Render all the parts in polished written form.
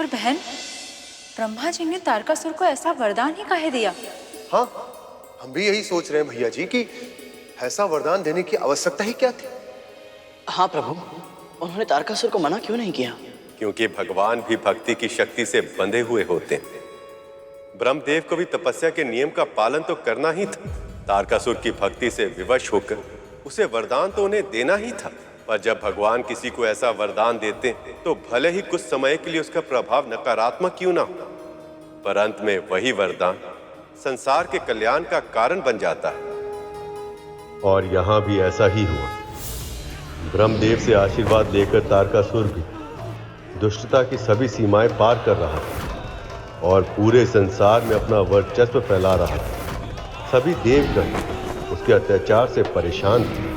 बहन, ब्रह्मा जी ने तारकासुर को ऐसा वरदान ही काहे दिया? हाँ, हम भी यही सोच रहे हैं भैया जी कि ऐसा वरदान देने की आवश्यकता ही क्या थी। हाँ प्रभु, उन्होंने तारकासुर को मना क्यों नहीं किया? क्योंकि भगवान भी भक्ति की शक्ति से बंधे हुए होते हैं। ब्रह्मदेव को भी तपस्या के नियम का पालन तो करना ही था। तारकासुर की भक्ति से विवश होकर उसे वरदान तो उन्हें देना ही था, पर जब भगवान किसी को ऐसा वरदान देते तो भले ही कुछ समय के लिए उसका प्रभाव नकारात्मक क्यों ना हो, पर अंत में वही वरदान संसार के कल्याण का कारण बन जाता है। और यहां भी ऐसा ही हुआ। ब्रह्मदेव से आशीर्वाद लेकर तारकासुर भी दुष्टता की सभी सीमाएं पार कर रहा था और पूरे संसार में अपना वर्चस्व फैला रहा था। सभी देवगण उसके अत्याचार से परेशान थे।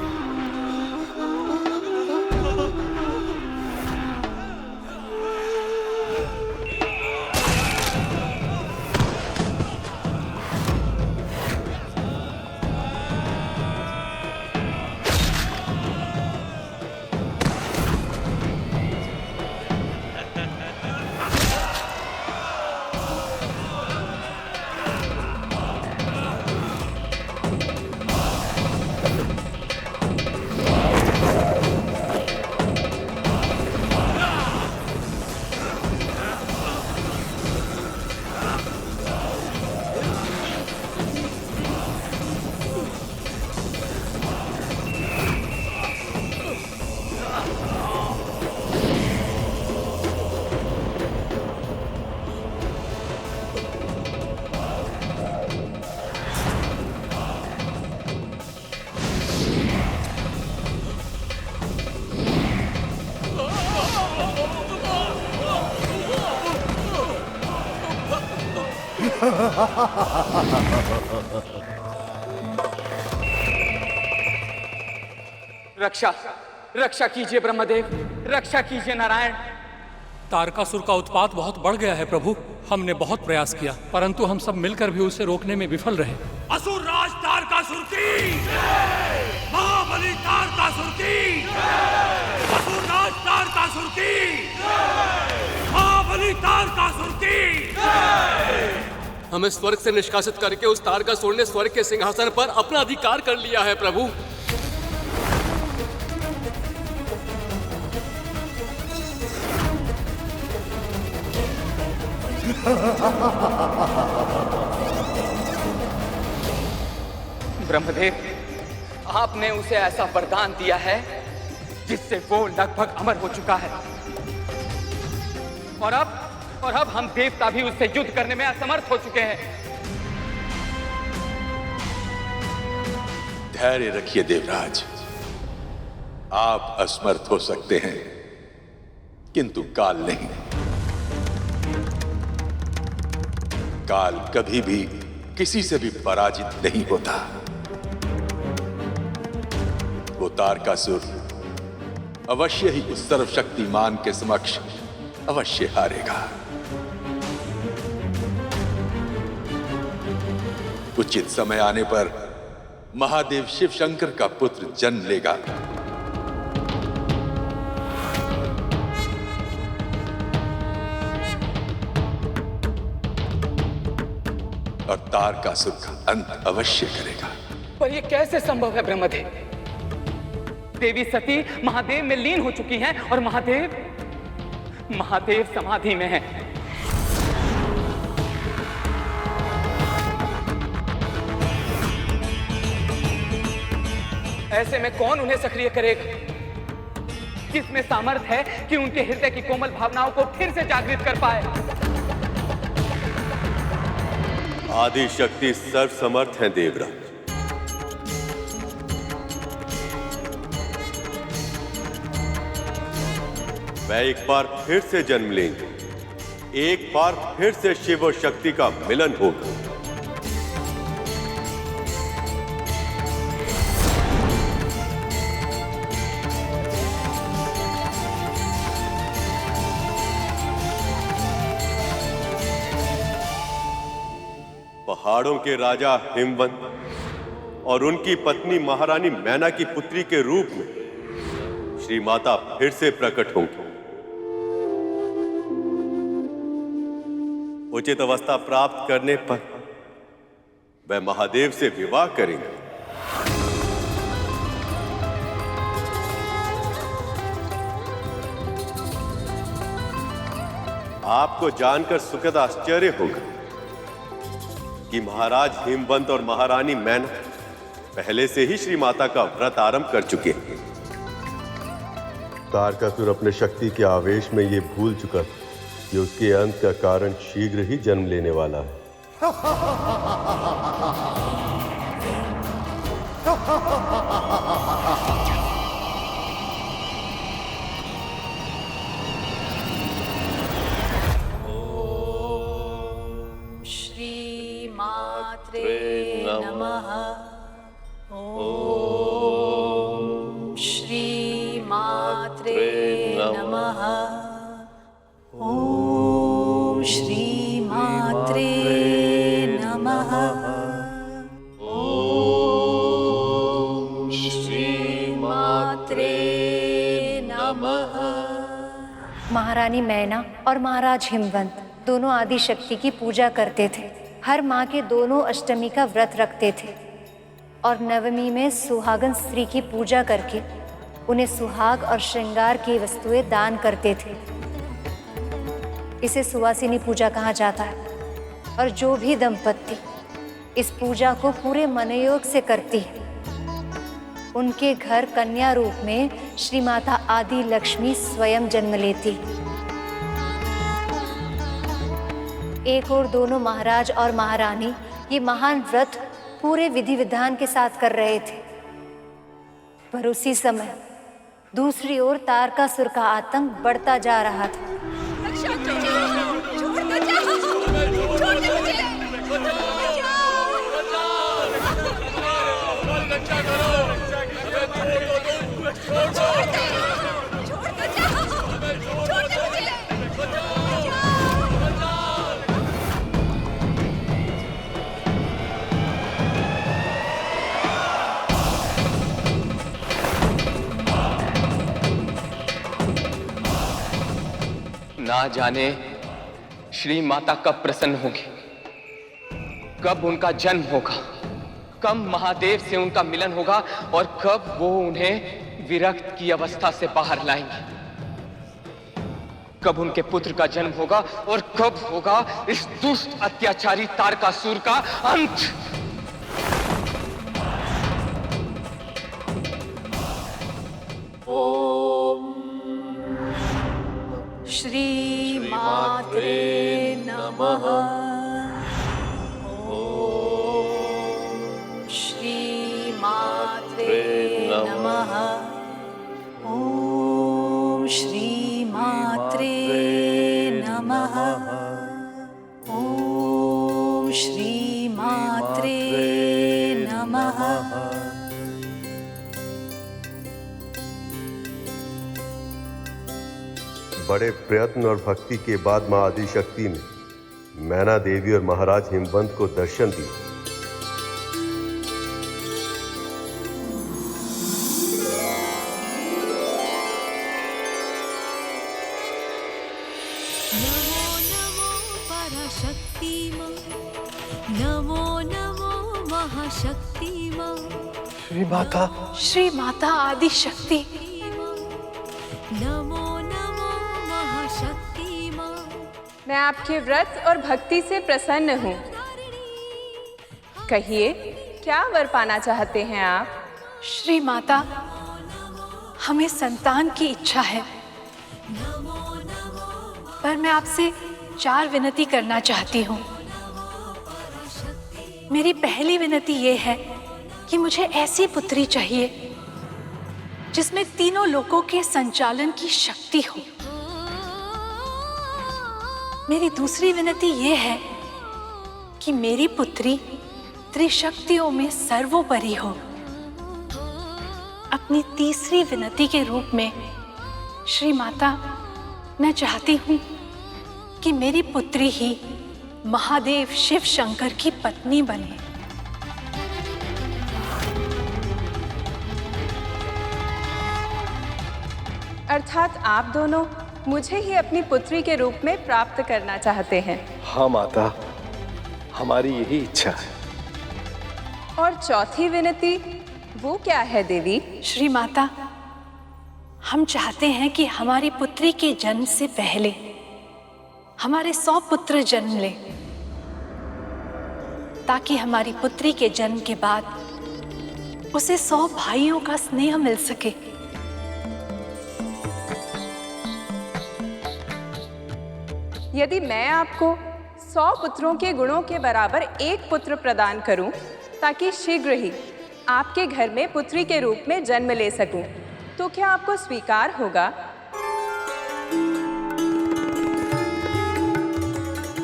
रक्षा रक्षा कीजिए ब्रह्मदेव, रक्षा कीजिए नारायण। तारकासुर का उत्पात बहुत बढ़ गया है प्रभु। हमने बहुत प्रयास किया, परंतु हम सब मिलकर भी उसे रोकने में विफल रहे। असुर राज तारकासुर की, महाबली तारकासुर की, असुर राज तारकासुर की, महाबली तारकासुर की। हमें स्वर्ग से निष्कासित करके उस तारकासुर ने स्वर्ग के सिंहासन पर अपना अधिकार कर लिया है प्रभु। ब्रह्मदेव, आपने उसे ऐसा वरदान दिया है जिससे वो लगभग अमर हो चुका है, और अब हम देवता भी उससे युद्ध करने में असमर्थ हो चुके हैं। धैर्य रखिए देवराज, आप असमर्थ हो सकते हैं किंतु काल नहीं। काल कभी भी किसी से भी पराजित नहीं होता। वो तारकासुर अवश्य ही उस सर्वशक्तिमान के समक्ष अवश्य हारेगा। उचित समय आने पर महादेव शिव शंकर का पुत्र जन्म लेगा। और तारकासुर का अंत अवश्य करेगा। पर यह कैसे संभव है ब्रह्मदेव? देवी सती महादेव में लीन हो चुकी हैं और महादेव समाधि में हैं। ऐसे में कौन उन्हें सक्रिय करेगा? किसमें सामर्थ्य है कि उनके हृदय की कोमल भावनाओं को फिर से जागृत कर पाए? आदि शक्ति सर्वसमर्थ है देवराज। वह एक बार फिर से जन्म लेंगे, एक बार फिर से शिव और शक्ति का मिलन होगा। पहाड़ों के राजा हिमवंत और उनकी पत्नी महारानी मैना की पुत्री के रूप में श्री माता फिर से प्रकट होंगी। उचित अवस्था प्राप्त करने पर वह महादेव से विवाह करेंगे। आपको जानकर सुखद आश्चर्य होगा कि महाराज हिमवंत और महारानी मैना पहले से ही श्री माता का व्रत आरंभ कर चुके हैं। तारकासुर अपने शक्ति के आवेश में ये भूल चुका था कि उसके अंत का कारण शीघ्र ही जन्म लेने वाला है। श्रीमात्रे नमः। ओम श्रीमात्रे नमः। ओम श्रीमात्रे नमः। ओम श्रीमात्रे नमः। महारानी मैना और महाराज हिमवंत दोनों आदि शक्ति की पूजा करते थे। हर माह के दोनों अष्टमी का व्रत रखते थे और नवमी में सुहागन स्त्री की पूजा करके उन्हें सुहाग और श्रृंगार की वस्तुएं दान करते थे। इसे सुवासिनी पूजा कहा जाता है और जो भी दंपत्ति इस पूजा को पूरे मनोयोग से करती है उनके घर कन्या रूप में श्री माता आदि लक्ष्मी स्वयं जन्म लेती। एक और दोनों महाराज और महारानी ये महान व्रत पूरे विधि विधान के साथ कर रहे थे, पर उसी समय दूसरी ओर तारकासुर का आतंक बढ़ता जा रहा था। ना जाने श्री माता कब प्रसन्न होगी, कब उनका जन्म होगा, कब महादेव से उनका मिलन होगा और कब वो उन्हें विरक्त की अवस्था से बाहर लाएंगे। कब उनके पुत्र का जन्म होगा और कब होगा इस दुष्ट अत्याचारी तारकासुर का अंत। श्रीमात्रे नमः। ओम श्रीमात्रे नमः। ओम श्रीमात्रे नमः। ओम श्रीमात्रे नमः। बड़े प्रयत्न और भक्ति के बाद मां आदि शक्ति ने मैना देवी और महाराज हिमवंत को दर्शन दिया। नमो नमो पराशक्ति मां, नमो नमो महाशक्ति मां। श्री माता आदि शक्ति। नमो नमो महाशक्ति मां। मैं आपके व्रत और भक्ति से प्रसन्न हूँ। कहिए, क्या वर पाना चाहते हैं आप? श्री माता, हमें संतान की इच्छा है, पर मैं आपसे 4 विनती करना चाहती हूँ। मेरी पहली विनती ये है कि मुझे ऐसी पुत्री चाहिए जिसमें तीनों लोकों के संचालन की शक्ति हो। मेरी दूसरी विनती ये है कि मेरी पुत्री त्रिशक्तियों में सर्वोपरि हो। अपनी तीसरी विनती के रूप में श्री माता, मैं चाहती हूँ कि मेरी पुत्री ही महादेव शिव शंकर की पत्नी बने। अर्थात आप दोनों मुझे ही अपनी पुत्री के रूप में प्राप्त करना चाहते हैं। हाँ माता, हमारी यही इच्छा है। और चौथी विनती वो क्या है देवी? श्री माता, हम चाहते हैं कि हमारी पुत्री के जन्म से पहले हमारे 100 पुत्र जन्म लें, ताकि हमारी पुत्री के जन्म के बाद उसे 100 भाइयों का स्नेह मिल सके। यदि मैं आपको 100 पुत्रों के गुणों के बराबर एक पुत्र प्रदान करूं, ताकि शीघ्र ही आपके घर में पुत्री के रूप में जन्म ले सकूं, तो क्या आपको स्वीकार होगा?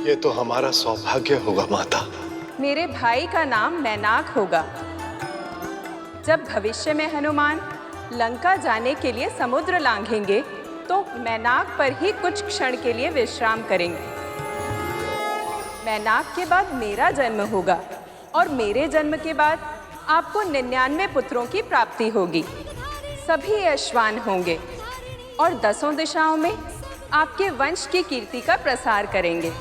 ये तो हमारा सौभाग्य होगा माता। मेरे भाई का नाम मैनाक होगा। जब भविष्य में हनुमान लंका जाने के लिए समुद्र लांघेंगे, तो मैनाक पर ही कुछ क्षण के लिए विश्राम करेंगे। मैनाक के बाद मेरा जन्म होगा और मेरे जन्म के बाद आपको 99 पुत्रों की प्राप्ति होगी। सभी अश्वान होंगे और 10 दिशाओं में आपके वंश की कीर्ति का प्रसार करेंगे।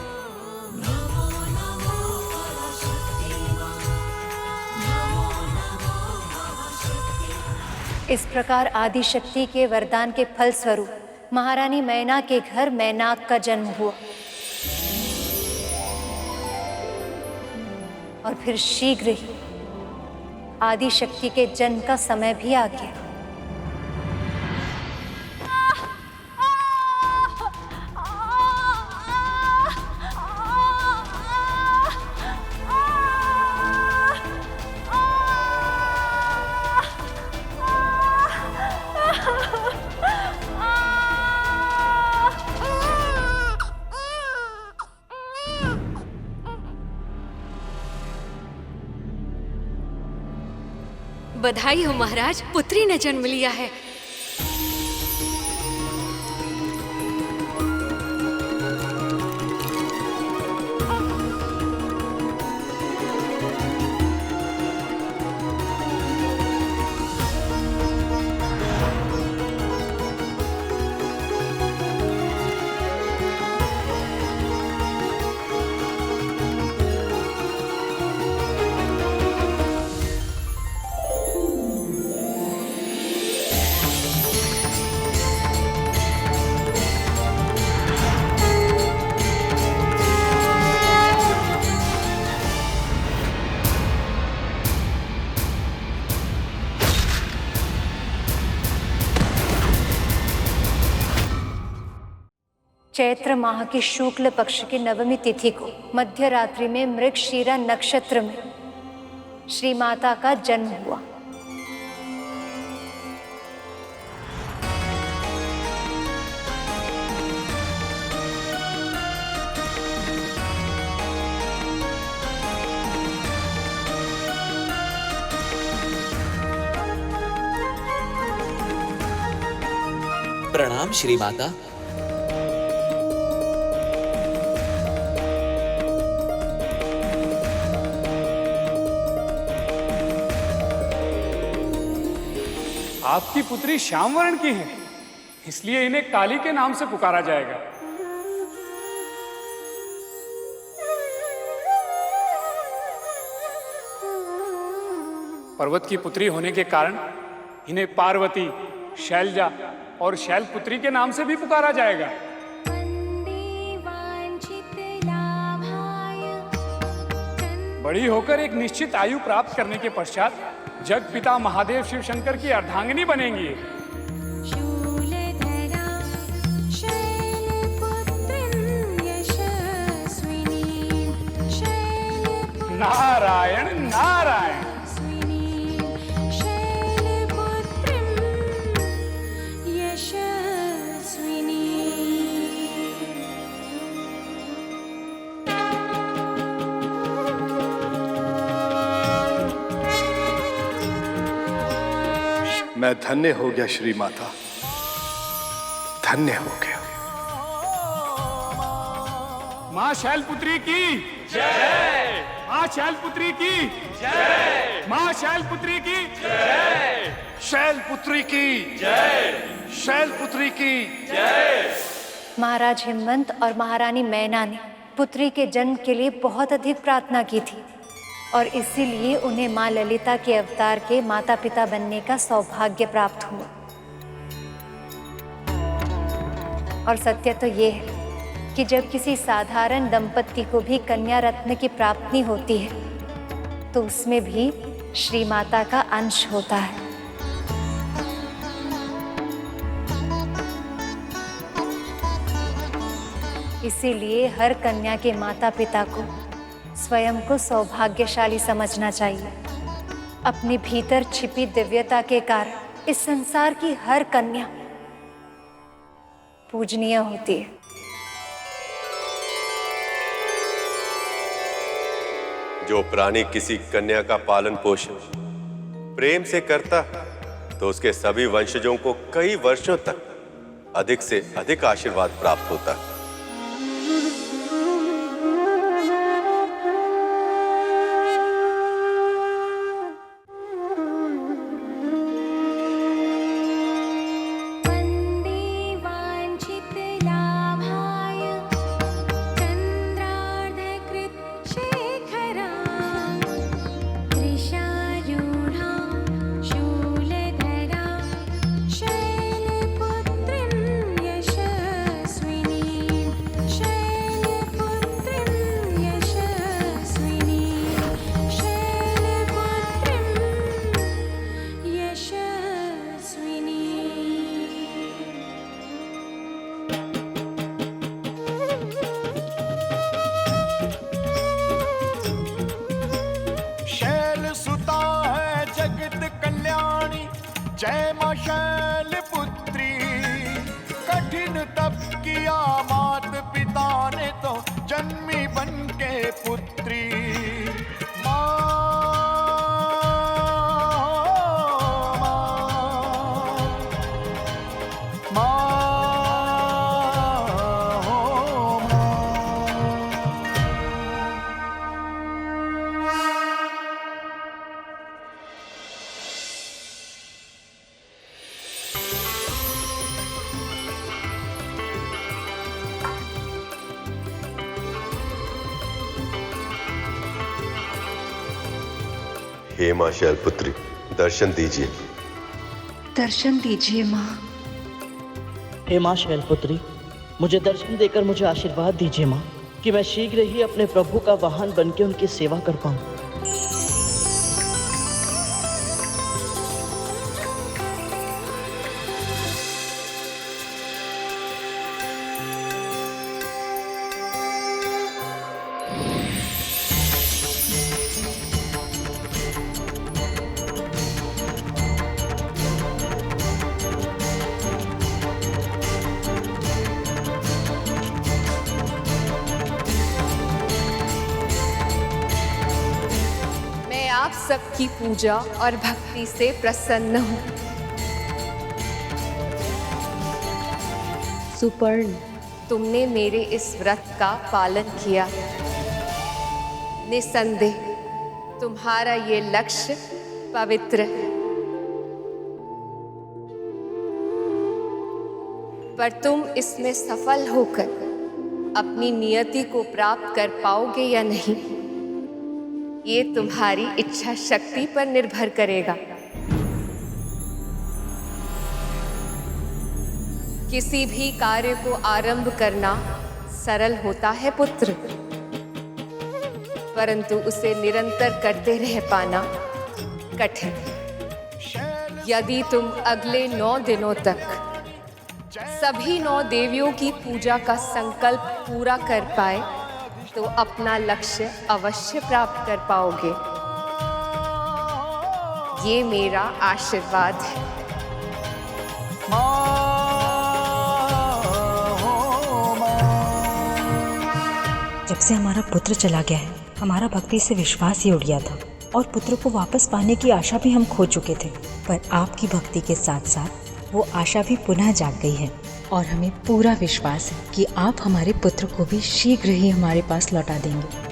इस प्रकार आदिशक्ति के वरदान के फल स्वरूप महारानी मैना के घर मैनाक का जन्म हुआ और फिर शीघ्र ही आदिशक्ति के जन्म का समय भी आ गया। बधाई हो महाराज, पुत्री ने जन्म लिया है। चैत्र माह की शुक्ल पक्ष की नवमी तिथि को मध्य रात्रि में मृगशीरा नक्षत्र में श्री माता का जन्म हुआ। प्रणाम श्री माता। आपकी पुत्री श्याम वर्ण की है, इसलिए इन्हें काली के नाम से पुकारा जाएगा। पर्वत की पुत्री होने के कारण इन्हें पार्वती, शैलजा और शैलपुत्री के नाम से भी पुकारा जाएगा। बड़ी होकर एक निश्चित आयु प्राप्त करने के पश्चात जग पिता महादेव शिव शंकर की अर्धांगिनी बनेंगी। नारायण नारायण। मैं धन्य हो गया श्री माता, धन्य हो गया। माँ शैलपुत्री की जय। माँ शैलपुत्री की जय। माँ शैलपुत्री की जय। शैलपुत्री की जय। शैलपुत्री की जय। महाराज हिमवंत और महारानी मैना ने पुत्री के जन्म के लिए बहुत अधिक प्रार्थना की थी और इसीलिए उन्हें माँ ललिता के अवतार के माता पिता बनने का सौभाग्य प्राप्त हुआ। और सत्य तो ये है कि जब किसी साधारण दंपत्ति को भी कन्या रत्न की प्राप्ति होती है तो उसमें भी श्री माता का अंश होता है। इसीलिए हर कन्या के माता पिता को स्वयं को सौभाग्यशाली समझना चाहिए। अपने भीतर छिपी दिव्यता के कारण इस संसार की हर कन्या पूजनीय होती है। जो प्राणी किसी कन्या का पालन पोषण प्रेम से करता तो उसके सभी वंशजों को कई वर्षों तक अधिक से अधिक आशीर्वाद प्राप्त होता है। जय मां शैलपुत्री, कठिन तप किया मात पिता ने तो जन्मी बन के पुत्री। हे मां शैलपुत्री, दर्शन दीजिए। दर्शन दीजिए माँ। हे मां शैलपुत्री, मुझे दर्शन देकर मुझे आशीर्वाद दीजिए माँ, कि मैं शीघ्र ही अपने प्रभु का वाहन बनकर उनकी सेवा कर पाऊं। आप सबकी पूजा और भक्ति से प्रसन्न हूँ। सुपर्ण, तुमने मेरे इस व्रत का पालन किया। निसंदेह तुम्हारा ये लक्ष्य पवित्र है, पर तुम इसमें सफल होकर अपनी नियति को प्राप्त कर पाओगे या नहीं, ये तुम्हारी इच्छा शक्ति पर निर्भर करेगा। किसी भी कार्य को आरंभ करना सरल होता है पुत्र, परंतु उसे निरंतर करते रह पाना कठिन। यदि तुम अगले 9 दिनों तक सभी 9 देवियों की पूजा का संकल्प पूरा कर पाए तो अपना लक्ष्य अवश्य प्राप्त कर पाओगे। ये मेरा आशीर्वाद है। जब से हमारा पुत्र चला गया है, हमारा भक्ति से विश्वास ही उड़ गया था और पुत्र को वापस पाने की आशा भी हम खो चुके थे। पर आपकी भक्ति के साथ साथ वो आशा भी पुनः जाग गई है और हमें पूरा विश्वास है कि आप हमारे पुत्र को भी शीघ्र ही हमारे पास लौटा देंगे।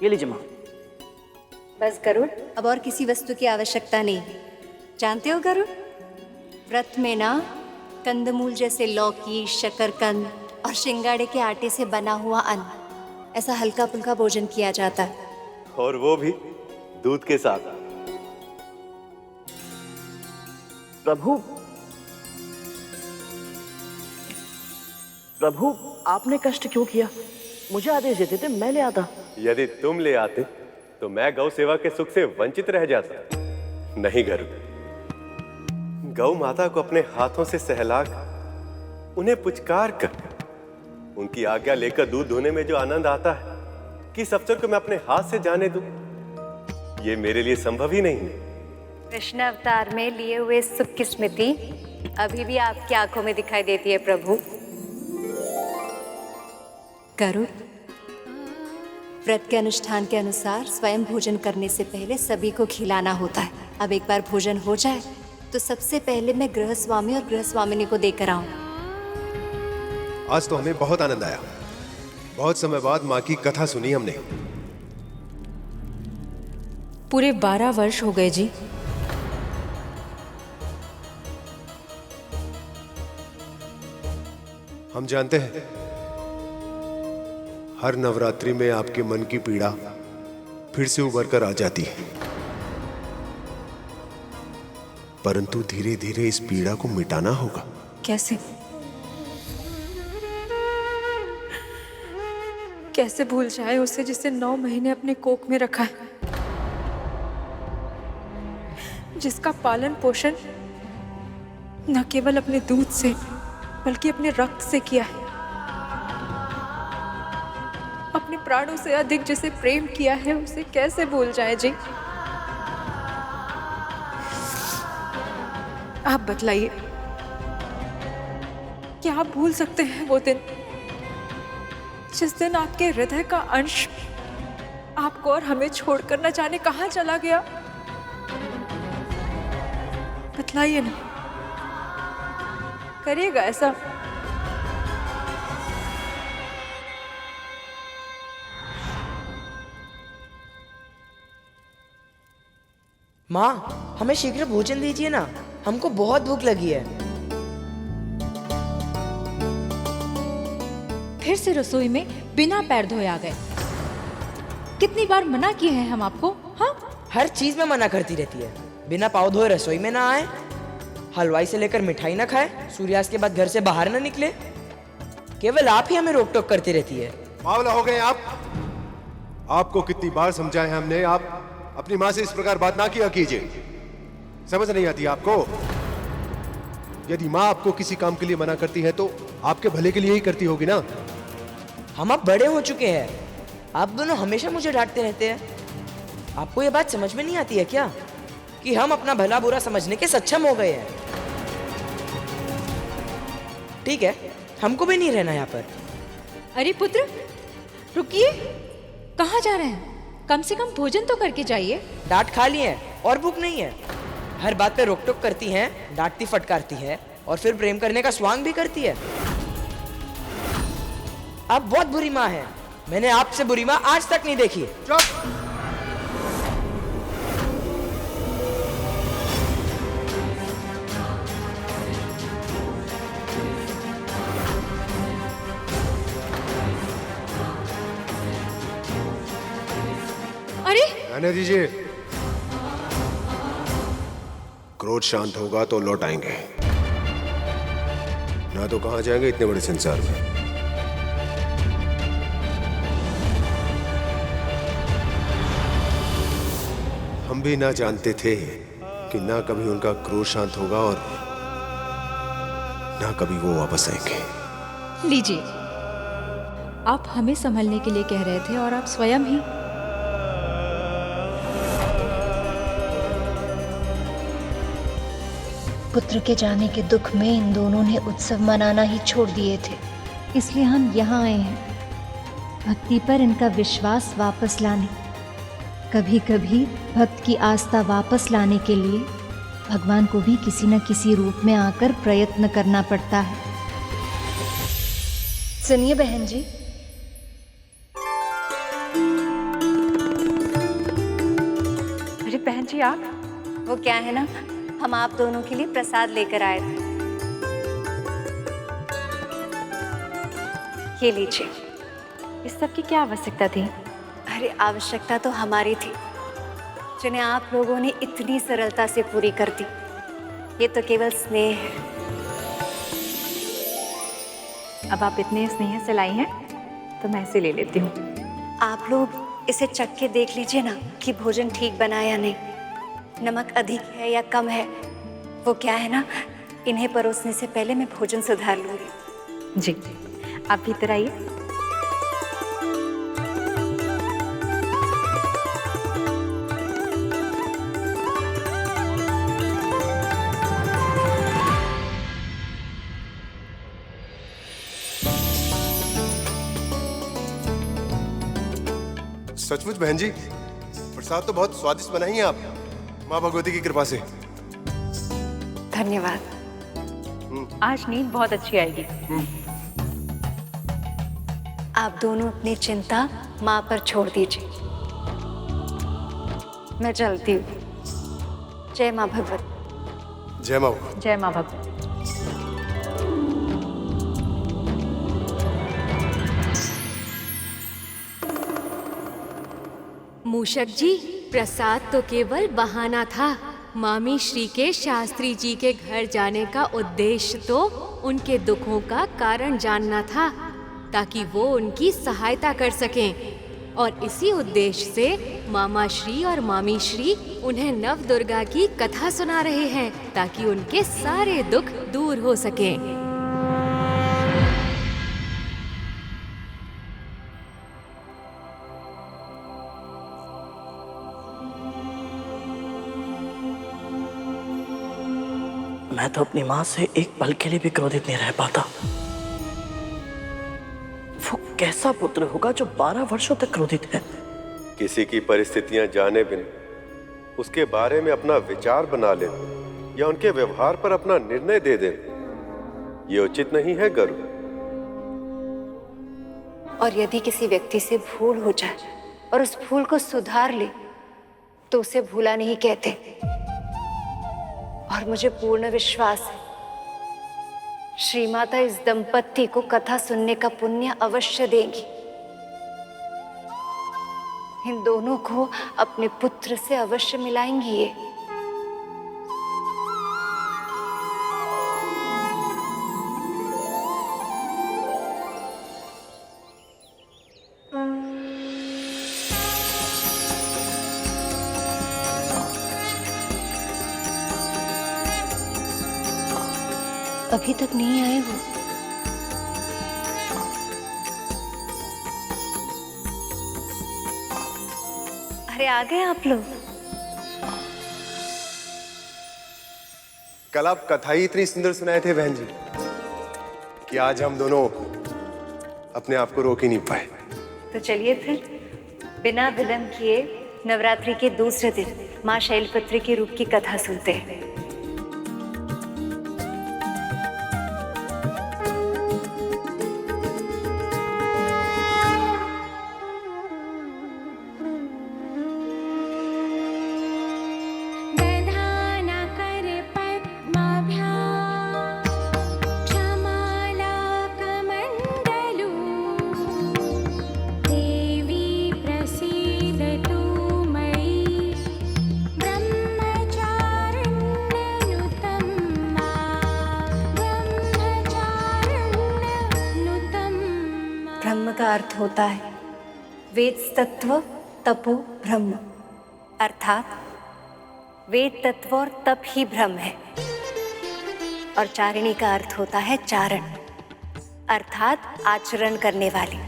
ये लीजिए माँ। बस गरुड़, अब और किसी वस्तु की आवश्यकता नहीं। जानते हो गरुड़, व्रत में ना कंदमूल जैसे लौकी, शकरकंद और शिंगाड़े के आटे से बना हुआ अन्न, ऐसा हल्का फुल्का भोजन किया जाता है। और वो भी दूध के साथ। प्रभु, प्रभु आपने कष्ट क्यों किया? मुझे आदेश देते थे, मैं ले आता। यदि तुम ले आते तो मैं गौ सेवा के सुख से वंचित रह जाता। नहीं गरुड़, गौ माता को अपने हाथों से सहलाकर उन्हें पुचकार कर उनकी आज्ञा लेकर दूध धोने में जो आनंद आता है कि इस अवसर को मैं अपने हाथ से जाने दूं, ये मेरे लिए संभव ही नहीं है। कृष्ण अवतार में लिए हुए सुख की स्मृति अभी भी आपकी आंखों में दिखाई देती है प्रभु। गरुड़, व्रत के अनुष्ठान के अनुसार स्वयं भोजन करने से पहले सभी को खिलाना होता है। अब एक बार भोजन हो जाए तो सबसे पहले मैं गृहस्वामी और गृहस्वामिनी को देकर आऊं। आज तो हमें बहुत आनंद आया। बहुत समय बाद माँ की कथा सुनी हमने। पूरे 12 वर्ष हो गए जी। हम जानते हैं हर नवरात्रि में आपके मन की पीड़ा फिर से उभर कर आ जाती है, परंतु धीरे धीरे इस पीड़ा को मिटाना होगा। कैसे? कैसे भूल जाए उसे जिसे 9 महीने अपने कोख में रखा है, जिसका पालन पोषण न केवल अपने दूध से बल्कि अपने रक्त से किया है, अपने प्राणों से अधिक जिसे प्रेम किया है, उसे कैसे भूल जाए जी? आप बतलाइए, क्या आप भूल सकते हैं वो दिन जिस दिन आपके हृदय का अंश आपको और हमें छोड़कर न जाने कहां चला गया? बतलाइए ना, करिएगा ऐसा। माँ, हमें शीघ्र भोजन दीजिए ना, हमको बहुत भूख लगी है। फिर से रसोई में बिना पैर धोए आ गए। कितनी बार मना किए हैं हम आपको? हाँ, हर चीज में मना करती रहती है। बिना पाँव धोए रसोई में ना आए, हलवाई से लेकर मिठाई ना खाए, सूर्यास्त के बाद घर से बाहर ना निकले। केवल आप ही हमें रोक टोक करती रहती है। बावला हो गए आप। आपको कितनी बार समझाया है हमने, आप अपनी माँ से इस प्रकार बात ना किया कीजिए। समझ नहीं आती आपको? यदि माँ आपको किसी काम के लिए मना करती है तो आपके भले के लिए ही करती होगी ना। हम अब बड़े हो चुके हैं, आप दोनों हमेशा मुझे डांटते रहते हैं। आपको ये बात समझ में नहीं आती है क्या कि हम अपना भला बुरा समझने के सक्षम हो गए हैं? ठीक है, हमको भी नहीं रहना यहाँ पर। अरे पुत्र, रुकिए, कहाँ जा रहे हैं? कम से कम भोजन तो करके जाइए। डांट खा ली है और भूख नहीं है। हर बात पे रोक टोक करती हैं, डांटती फटकारती है और फिर प्रेम करने का स्वांग भी करती है। आप बहुत बुरी माँ है। मैंने आपसे बुरी माँ आज तक नहीं देखी। चुप! अरे रहने दीजिए। क्रोध शांत होगा तो लौट आएंगे, ना तो कहां जाएंगे इतने बड़े संसार में। हम भी ना जानते थे कि ना कभी उनका क्रोध शांत होगा और ना कभी वो वापस आएंगे। लीजिए, आप हमें संभलने के लिए कह रहे थे और आप स्वयं ही। पुत्र के जाने के दुख में इन दोनों ने उत्सव मनाना ही छोड़ दिए थे, इसलिए हम यहाँ आए हैं भक्ति पर इनका विश्वास वापस लाने। कभी कभी भक्त की आस्था वापस लाने के लिए भगवान को भी किसी न किसी रूप में आकर प्रयत्न करना पड़ता है। सुनिए बहन जी, जी आप? वो क्या है ना, हम आप दोनों के लिए प्रसाद लेकर आए थे। ये लीजिए। इस सब की क्या आवश्यकता थी? अरे आवश्यकता तो हमारी थी, जिन्हें आप लोगों ने इतनी सरलता से पूरी कर दी। ये तो केवल स्नेह है। अब आप इतने स्नेह से लाई हैं तो मैं इसे ले लेती हूँ। आप लोग इसे चख के देख लीजिए ना कि भोजन ठीक बना या नहीं, नमक अधिक है या कम है। वो क्या है ना, इन्हें परोसने से पहले मैं भोजन सुधार लूंगी। जी, आप भीतर आइए। सचमुच बहन जी, प्रसाद तो बहुत स्वादिष्ट बनाई हैं आप, माँ भगवती की कृपा से। धन्यवाद। आज नींद बहुत अच्छी आएगी। आप दोनों अपनी चिंता माँ पर छोड़ दीजिए, मैं चलती हूँ। जय माँ भगवती। जय माँ भगवती। जय माँ भगवती। मूषक जी, प्रसाद तो केवल बहाना था। मामी श्री के शास्त्री जी के घर जाने का उद्देश्य तो उनके दुखों का कारण जानना था, ताकि वो उनकी सहायता कर सकें। और इसी उद्देश्य से मामा श्री और मामी श्री उन्हें नव दुर्गा की कथा सुना रहे हैं, ताकि उनके सारे दुख दूर हो सकें। मैं तो अपनी माँ से एक पल के लिए भी क्रोधित नहीं रह पाता। वो कैसा पुत्र होगा जो 12 वर्षों तक क्रोधित है। किसी की परिस्थितियां जाने बिना उसके बारे में अपना विचार बना ले या उनके व्यवहार पर अपना निर्णय दे दे, ये उचित नहीं है गरुड़। और यदि किसी व्यक्ति से भूल हो जाए और उस भूल को सुधार ले तो उसे भूला नहीं कहते। और मुझे पूर्ण विश्वास है श्री माता इस दंपत्ति को कथा सुनने का पुण्य अवश्य देंगी। इन दोनों को अपने पुत्र से अवश्य मिलाएंगी ये। अभी तक नहीं आए वो। अरे आ गए आप लोग। कल आप कथा ही इतनी सुंदर सुनाए थे बहन जी कि आज हम दोनों अपने आप को रोक ही नहीं पाए। तो चलिए फिर बिना विलंब किए नवरात्रि के दूसरे दिन माँ शैलपुत्री के रूप की कथा सुनते हैं। ब्रह्म का अर्थ होता है वेद तत्व तपो ब्रह्म, अर्थात वेद तत्व और तप ही ब्रह्म है। और चारिणी का अर्थ होता है चारण, अर्थात आचरण करने वाली।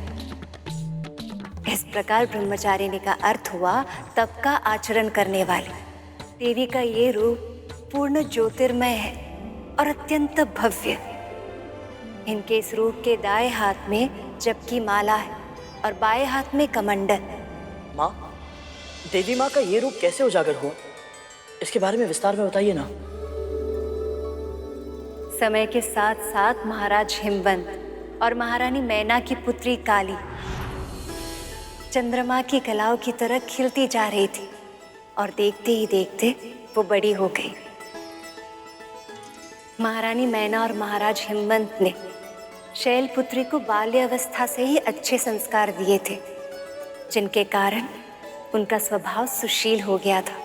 इस प्रकार ब्रह्मचारिणी का अर्थ हुआ तप का आचरण करने वाली। देवी का ये रूप पूर्ण ज्योतिर्मय है और अत्यंत भव्य। इनके इस रूप के दाएं हाथ में जप की माला है और बाएं हाथ में कमंडल। माँ, देवी माँ का ये रूप कैसे उजागर हुआ, इसके बारे में विस्तार में बताइए ना। समय के साथ साथ महाराज हिमवंत और महारानी मैना की पुत्री काली चंद्रमा की कलाओं की तरह खिलती जा रही थी और देखते ही देखते वो बड़ी हो गई। महारानी मैना और महाराज हिमवंत ने शैलपुत्री को बाल्यावस्था से ही अच्छे संस्कार दिए थे, जिनके कारण उनका स्वभाव सुशील हो गया था।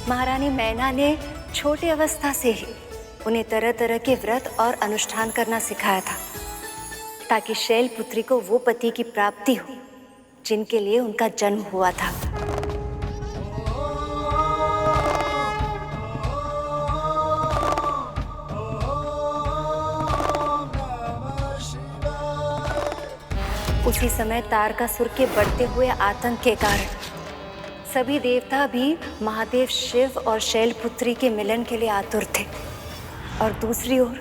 महारानी मैना ने छोटे अवस्था से ही उन्हें तरह तरह के व्रत और अनुष्ठान करना सिखाया था, ताकि शैलपुत्री को वो पति की प्राप्ति हो जिनके लिए उनका जन्म हुआ था। उसी समय तारकासुर के बढ़ते हुए आतंक के कारण सभी देवता भी महादेव शिव और शैलपुत्री के मिलन के लिए आतुर थे, और दूसरी ओर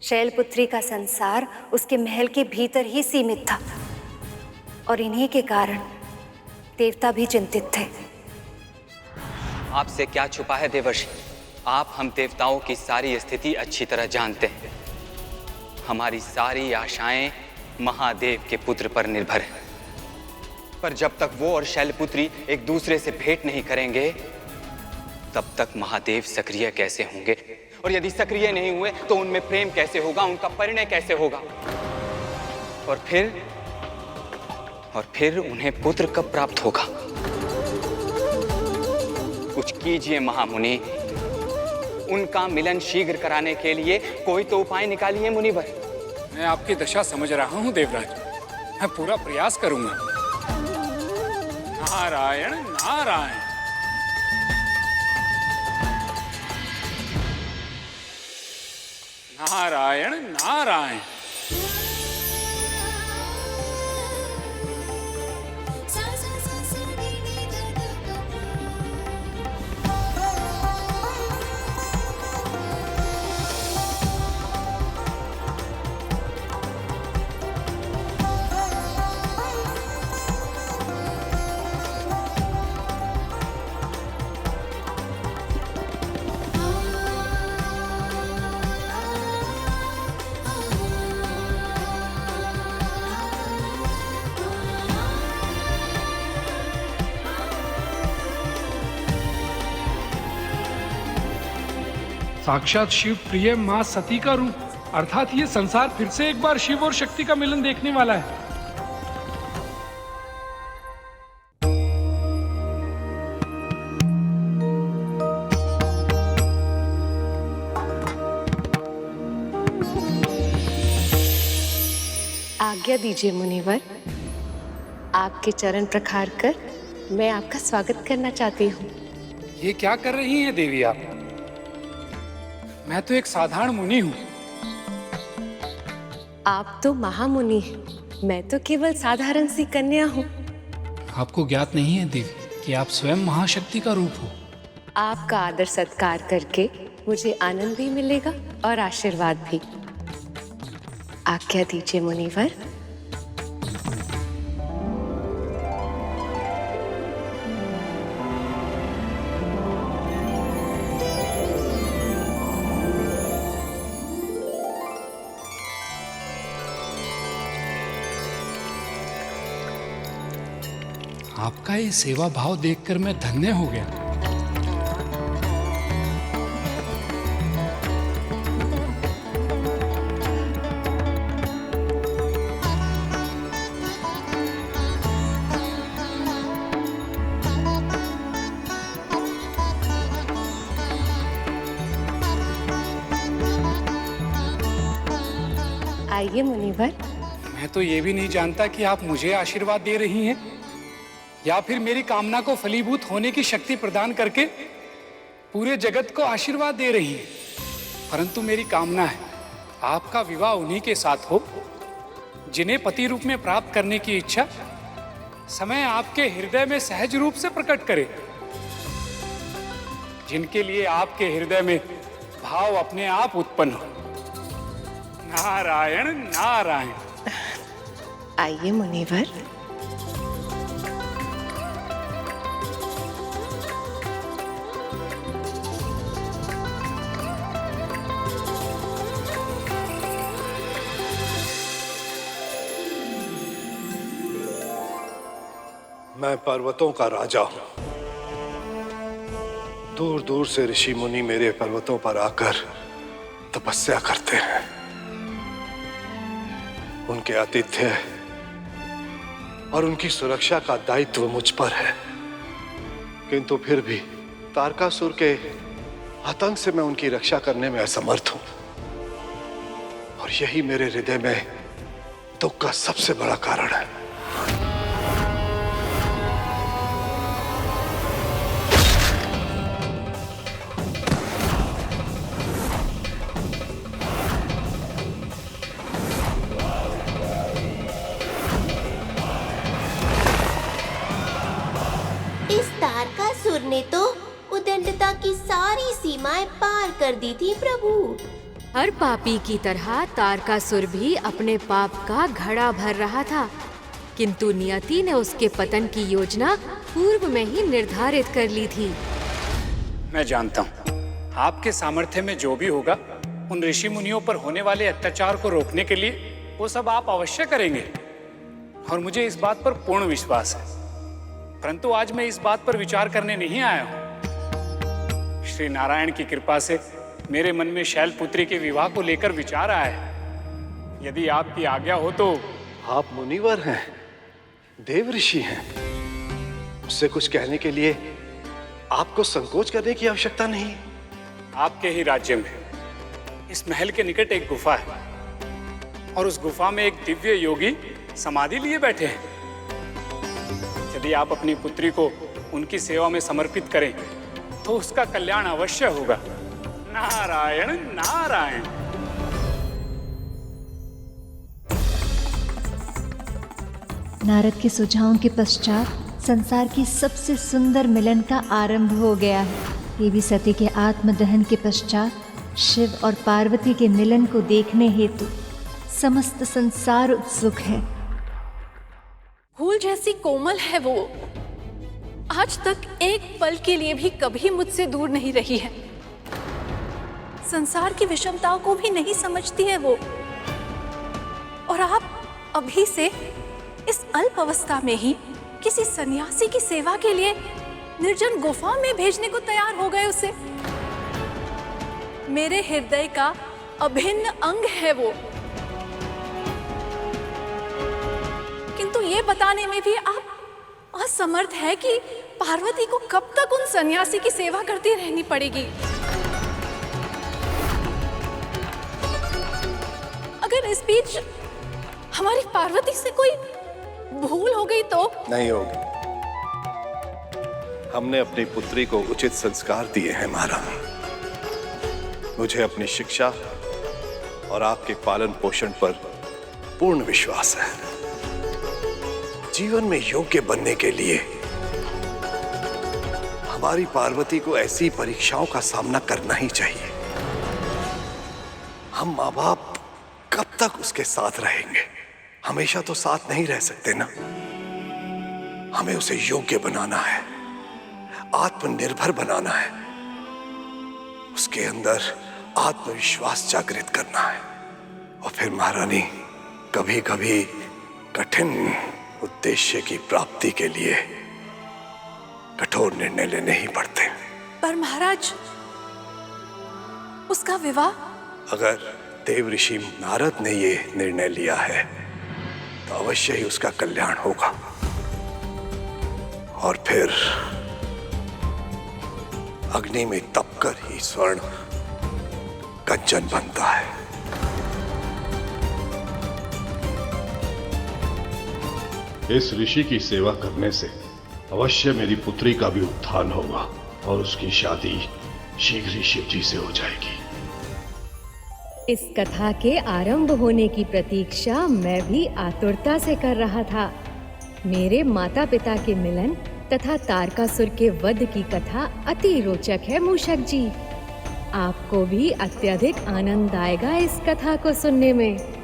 शैलपुत्री का संसार उसके महल के भीतर ही सीमित था, और इन्हीं के कारण देवता भी चिंतित थे। आपसे क्या छुपा है देवर्षि, आप हम देवताओं की सारी स्थिति अच्छी तरह जानते हैं। हमारी सारी आशाएं महादेव के पुत्र पर निर्भर है, पर जब तक वो और शैलपुत्री एक दूसरे से भेंट नहीं करेंगे तब तक महादेव सक्रिय कैसे होंगे, और यदि सक्रिय नहीं हुए तो उनमें प्रेम कैसे होगा, उनका परिणय कैसे होगा, और फिर उन्हें पुत्र कब प्राप्त होगा। कुछ कीजिए महामुनि, उनका मिलन शीघ्र कराने के लिए कोई तो उपाय निकालिए मुनिवर। मैं आपकी दशा समझ रहा हूं देवराज, मैं पूरा प्रयास करूंगा। नारायण नारायण। नारायण नारायण। साक्षात शिव प्रिय मां सती का रूप, अर्थात ये संसार फिर से एक बार शिव और शक्ति का मिलन देखने वाला है। आज्ञा दीजिए मुनिवर, आपके चरण प्रखार कर मैं आपका स्वागत करना चाहती हूँ। ये क्या कर रही हैं देवी आप? मैं तो एक साधारण मुनि हूँ। आप तो महामुनि हैं, मैं तो केवल साधारण सी कन्या हूँ। आपको ज्ञात नहीं है देवी कि आप स्वयं महाशक्ति का रूप हो। आपका आदर सत्कार करके मुझे आनंद भी मिलेगा और आशीर्वाद भी। आज्ञा दीजिए मुनिवर। आपका ये सेवा भाव देखकर मैं धन्य हो गया। आइए मुनिवर। मैं तो ये भी नहीं जानता कि आप मुझे आशीर्वाद दे रही हैं या फिर मेरी कामना को फलीभूत होने की शक्ति प्रदान करके पूरे जगत को आशीर्वाद दे रही हैं। परंतु मेरी कामना है आपका विवाह उन्हीं के साथ हो जिन्हें पति रूप में प्राप्त करने की इच्छा समय आपके हृदय में सहज रूप से प्रकट करे, जिनके लिए आपके हृदय में भाव अपने आप उत्पन्न हो। नारायण नारायण। आइए मुनिवर। मैं पर्वतों का राजा हूं। दूर दूर से ऋषि मुनि मेरे पर्वतों पर आकर तपस्या करते हैं। उनके आतिथ्य और उनकी सुरक्षा का दायित्व मुझ पर है, किंतु फिर भी तारकासुर के आतंक से मैं उनकी रक्षा करने में असमर्थ हूं, और यही मेरे हृदय में दुख का सबसे बड़ा कारण है। इस तारकासुर ने तो उदंडता की सारी सीमाएं पार कर दी थी प्रभु। हर पापी की तरह तारकासुर भी अपने पाप का घड़ा भर रहा था, किंतु नियति ने उसके पतन की योजना पूर्व में ही निर्धारित कर ली थी। मैं जानता हूँ आपके सामर्थ्य में जो भी होगा, उन ऋषि मुनियों पर होने वाले अत्याचार को रोकने के लिए वो सब आप अवश्य करेंगे, और मुझे इस बात पर पूर्ण विश्वास है। परंतु आज मैं इस बात पर विचार करने नहीं आया हूँ। श्री नारायण की कृपा से मेरे मन में शैलपुत्री के विवाह को लेकर विचार आया है। यदि आपकी आज्ञा हो तो। आप मुनिवर हैं, देव ऋषि हैं, उससे कुछ कहने के लिए आपको संकोच करने की आवश्यकता नहीं। आपके ही राज्य में इस महल के निकट एक गुफा है, और उस गुफा में एक दिव्य योगी समाधि लिए बैठे हैं। यदि आप अपनी पुत्री को उनकी सेवा में समर्पित करें तो उसका कल्याण अवश्य होगा। नारायण नारायण। नारद के सुझावों के पश्चात संसार की सबसे सुंदर मिलन का आरंभ हो गया है। देवी सती के आत्मदहन के पश्चात शिव और पार्वती के मिलन को देखने हेतु समस्त संसार उत्सुक है। फूल जैसी कोमल है वो, आज तक एक पल के लिए भी कभी मुझसे दूर नहीं रही है। संसार की विषमताओं को भी नहीं समझती है वो, और आप अभी से इस अल्प अवस्था में ही किसी सन्यासी की सेवा के लिए निर्जन गुफा में भेजने को तैयार हो गए उसे। मेरे हृदय का अभिन्न अंग है वो, किंतु ये बताने में भी आप असमर्थ है कि पार्वती को कब तक उन सन्यासी की सेवा करती रहनी पड़ेगी। अगर इस बीच हमारी पार्वती से कोई भूल हो गई तो? नहीं होगी। हमने अपनी पुत्री को उचित संस्कार दिए हैं महारानी। मुझे अपनी शिक्षा और आपके पालन पोषण पर पूर्ण विश्वास है। जीवन में योग्य बनने के लिए हमारी पार्वती को ऐसी परीक्षाओं का सामना करना ही चाहिए। हम माँ बाप कब तक उसके साथ रहेंगे? हमेशा तो साथ नहीं रह सकते ना। हमें उसे योग्य बनाना है, आत्मनिर्भर बनाना है, उसके अंदर आत्मविश्वास जागृत करना है। और फिर महारानी, कभी कभी कठिन उद्देश्य की प्राप्ति के लिए कठोर निर्णय लेने ही पड़ते हैं। पर महाराज, उसका विवाह? अगर देव ऋषि नारद ने ये निर्णय लिया है तो अवश्य ही उसका कल्याण होगा। और फिर अग्नि में तपकर ही स्वर्ण कंचन बनता है। इस ऋषि की सेवा करने से अवश्य मेरी पुत्री का भी उत्थान होगा और उसकी शादी शीघ्र ही शिव जी से हो जाएगी। इस कथा के आरंभ होने की प्रतीक्षा मैं भी आतुरता से कर रहा था। मेरे माता पिता के मिलन तथा तारकासुर के वध की कथा अति रोचक है मूषक जी। आपको भी अत्यधिक आनंद आएगा इस कथा को सुनने में।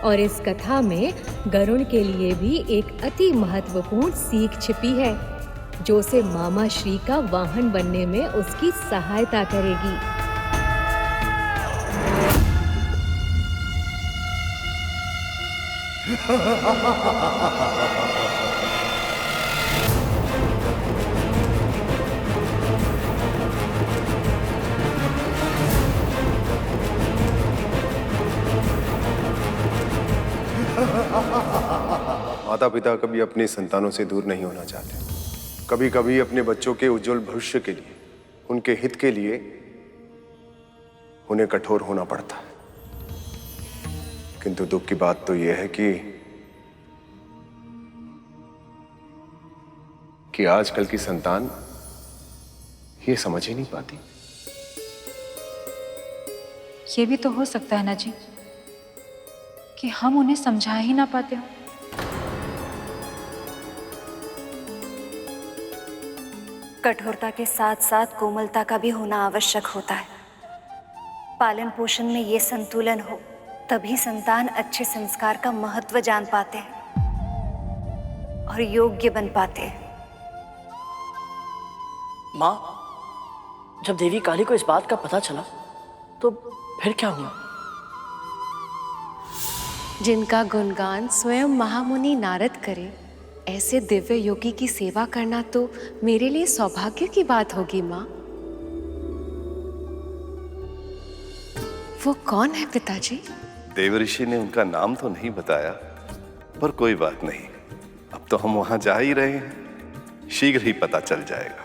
और इस कथा में गरुण के लिए भी एक अति महत्वपूर्ण सीख छिपी है, जो उसे मामा श्री का वाहन बनने में उसकी सहायता करेगी। माता पिता कभी अपने संतानों से दूर नहीं होना चाहते। कभी कभी अपने बच्चों के उज्जवल भविष्य के लिए, उनके हित के लिए उन्हें कठोर होना पड़ता है। किंतु दुख की बात तो यह है कि आजकल की संतान ये समझ ही नहीं पाती। ये भी तो हो सकता है ना जी कि हम उन्हें समझा ही ना पाते हो। कठोरता के साथ साथ कोमलता का भी होना आवश्यक होता है। पालन पोषण में ये संतुलन हो तभी संतान अच्छे संस्कार का महत्व जान पाते हैं और योग्य बन पाते हैं। माँ, जब देवी काली को इस बात का पता चला तो फिर क्या हुआ? जिनका गुणगान स्वयं महामुनि नारद करे, ऐसे दिव्य योगी की सेवा करना तो मेरे लिए सौभाग्य की बात होगी माँ। वो कौन है पिताजी? देवऋषि ने उनका नाम तो नहीं बताया, पर कोई बात नहीं, अब तो हम वहां जा ही रहे हैं, शीघ्र ही पता चल जाएगा।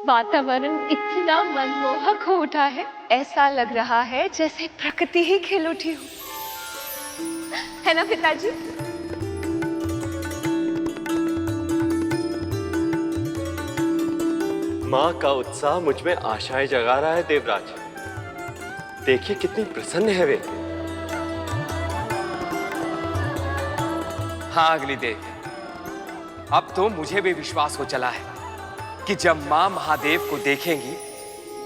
वातावरण इतना मनमोहक हो उठा है, ऐसा लग रहा है जैसे प्रकृति ही खिल उठी हो, है ना पिताजी? माँ का उत्साह मुझ में आशाएं जगा रहा है देवराज। देखिए कितनी प्रसन्न है वे। हाँ अग्निदेव, अब तो मुझे भी विश्वास हो चला है कि जब मां महादेव को देखेंगी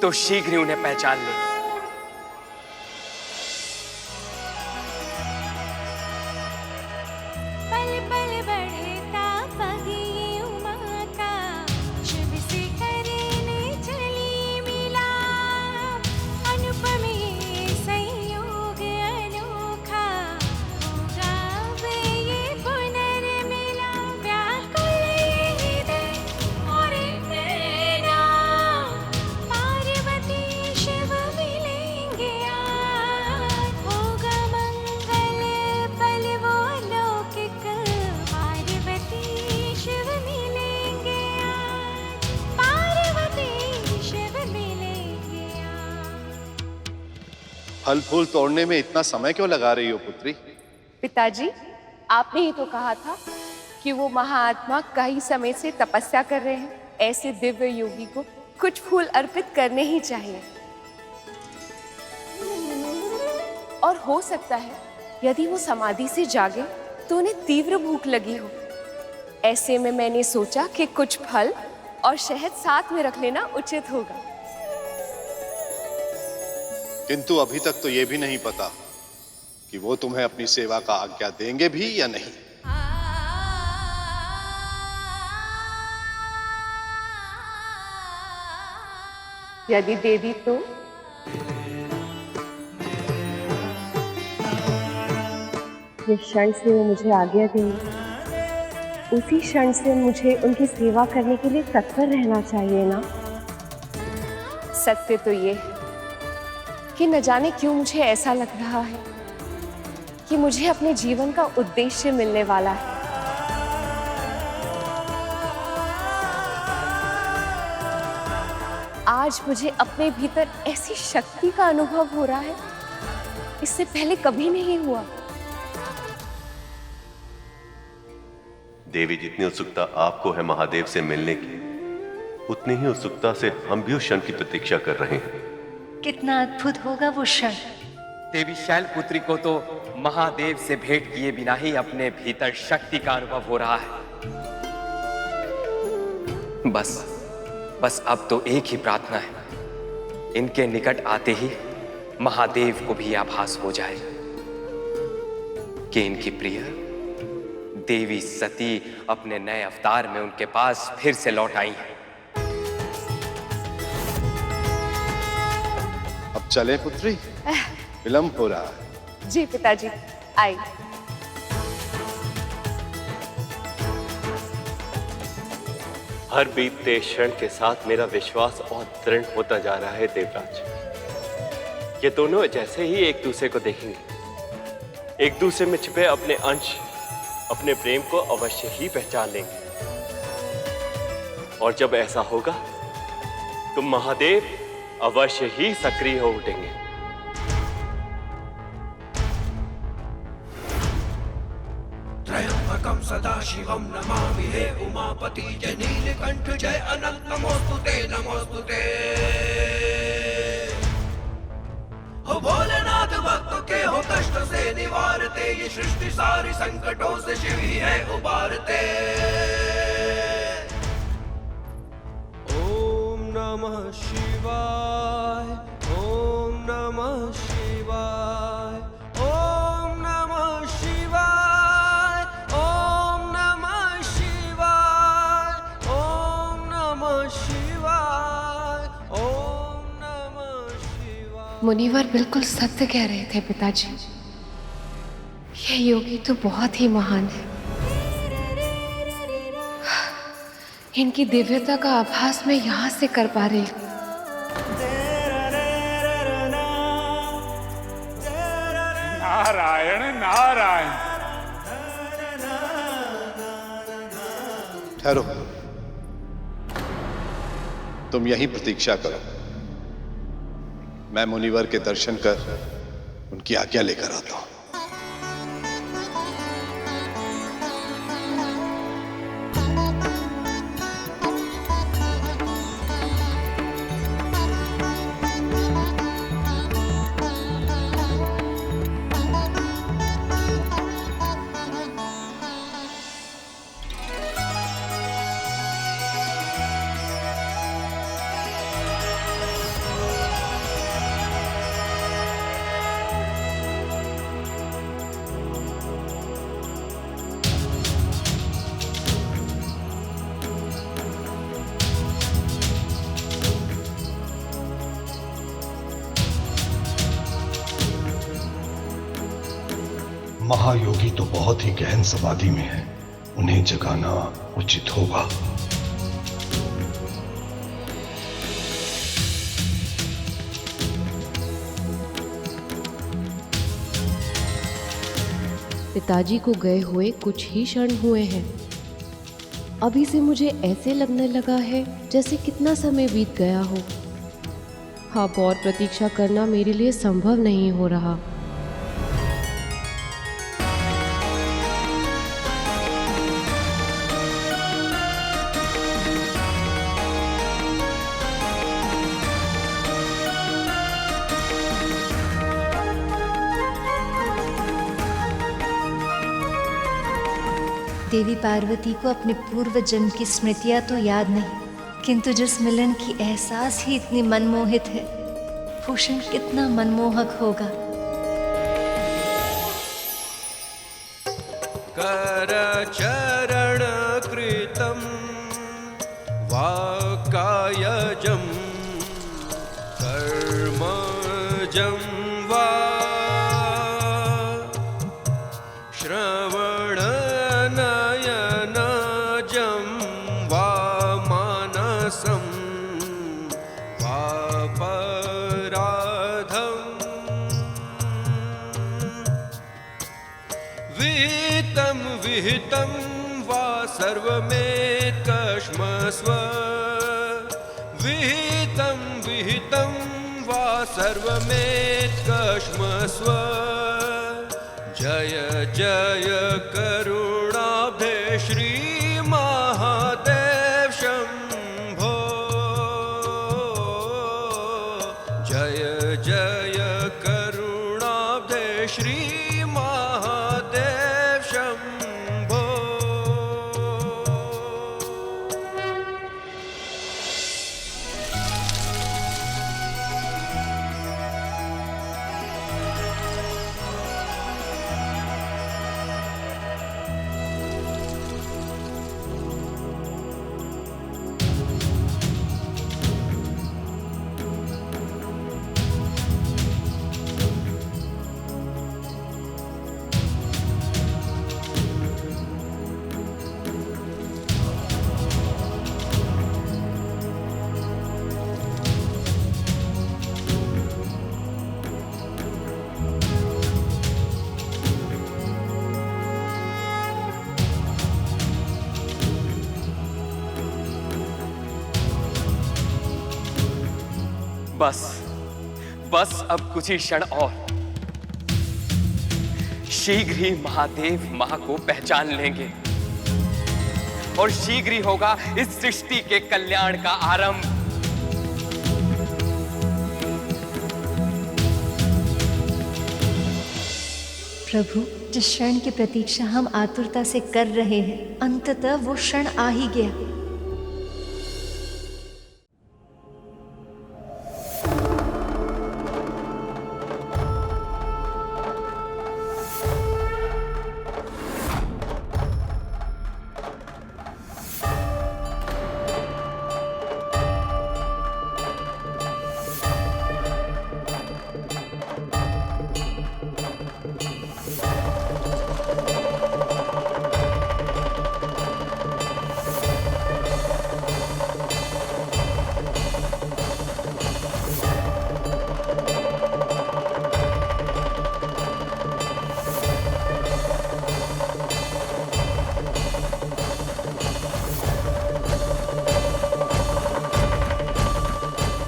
तो शीघ्र ही उन्हें पहचान लेंगी। फल फूल तोड़ने में इतना समय क्यों लगा रही हो पुत्री? पिताजी, आपने ही तो कहा था कि वो महाआत्मा कई समय से तपस्या कर रहे हैं। ऐसे दिव्य योगी को कुछ फूल अर्पित करने ही चाहिए। और हो सकता है यदि वो समाधि से जागे तो उन्हें तीव्र भूख लगी हो। ऐसे में मैंने सोचा कि कुछ फल और शहद साथ में रख लेना उचित होगा। किंतु अभी तक तो ये भी नहीं पता कि वो तुम्हें अपनी सेवा का आज्ञा देंगे भी या नहीं। यदि दे दी तो? जिस क्षण से वो मुझे आज्ञा देंगे उसी क्षण से मुझे उनकी सेवा करने के लिए तत्पर रहना चाहिए ना। सत्य तो ये है कि न जाने क्यों मुझे ऐसा लग रहा है कि मुझे अपने जीवन का उद्देश्य मिलने वाला है। आज मुझे अपने भीतर ऐसी शक्ति का अनुभव हो रहा है, इससे पहले कभी नहीं हुआ। देवी, जितनी उत्सुकता आपको है महादेव से मिलने की, उतनी ही उत्सुकता से हम भी उस क्षण की प्रतीक्षा कर रहे हैं। कितना अद्भुत होगा वो क्षण। देवी शैलपुत्री को तो महादेव से भेंट किए बिना ही अपने भीतर शक्ति का अनुभव हो रहा है। बस बस अब तो एक ही प्रार्थना है, इनके निकट आते ही महादेव को भी आभास हो जाए कि इनकी प्रिय देवी सती अपने नए अवतार में उनके पास फिर से लौट आई हैं। अब चले पुत्री, विलंब हो रहा है। जी पिताजी, आई। हर बीतते क्षण के साथ मेरा विश्वास और दृढ़ होता जा रहा है देवराज। ये दोनों जैसे ही एक दूसरे को देखेंगे, एक दूसरे में छिपे अपने अंश, अपने प्रेम को अवश्य ही पहचान लेंगे। और जब ऐसा होगा तो महादेव अवश्य ही सक्रिय हो उठेंगे। त्रयंबकं सदाशिवं नमामि हे उमापति जय नीलकंठ जय अनंत नमोस्तुते नमोस्तुते। हो भोलेनाथ भक्त के हो कष्ट से निवारते, ये सृष्टि सारी संकटों से शिव ही है उबारते। ओम नमः शिवाय, ओम नमः शिवाय, ओम नमः शिवाय, ओम नमः शिवाय, ओम नमः शिवाय, ओम नमः शिवाय। मुनिवर बिल्कुल सत्य कह रहे थे पिताजी, ये योगी तो बहुत ही महान है। इनकी दिव्यता का आभास मैं यहाँ से कर पा रही हूँ। नारायण नारायण। ठहरो, तुम यहीं प्रतीक्षा करो, मैं मुनिवर के दर्शन कर उनकी आज्ञा लेकर आता हूं। महायोगी तो बहुत ही गहन समाधि में है, उन्हें जगाना उचित होगा। पिताजी को गए हुए कुछ ही क्षण हुए हैं। अभी से मुझे ऐसे लगने लगा है जैसे कितना समय बीत गया हो। अब और प्रतीक्षा करना मेरे लिए संभव नहीं हो रहा। देवी पार्वती को अपने पूर्व जन्म की स्मृतियां तो याद नहीं, किंतु जिस मिलन की एहसास ही इतनी मनमोहित है, भूषण कितना मनमोहक होगा। कर चरण कृतं वाकायजं कर्मजं वा श्रवणनयनजं वा मानसं वा पराधं विहितं विहितं वा सर्वमेतकश्मस्व विहितं विहितं वा सर्वमेतकश्मस्व जय जय करुणाब्धे श्री महादेव शंभो जय जय करुणाब्धे श्री महादेव शंभो। बस अब कुछ ही क्षण और शीघ्र ही महादेव मां को पहचान लेंगे और शीघ्र ही होगा इस सृष्टि के कल्याण का आरंभ। प्रभु, जिस क्षण की प्रतीक्षा हम आतुरता से कर रहे हैं, अंततः वो क्षण आ ही गया।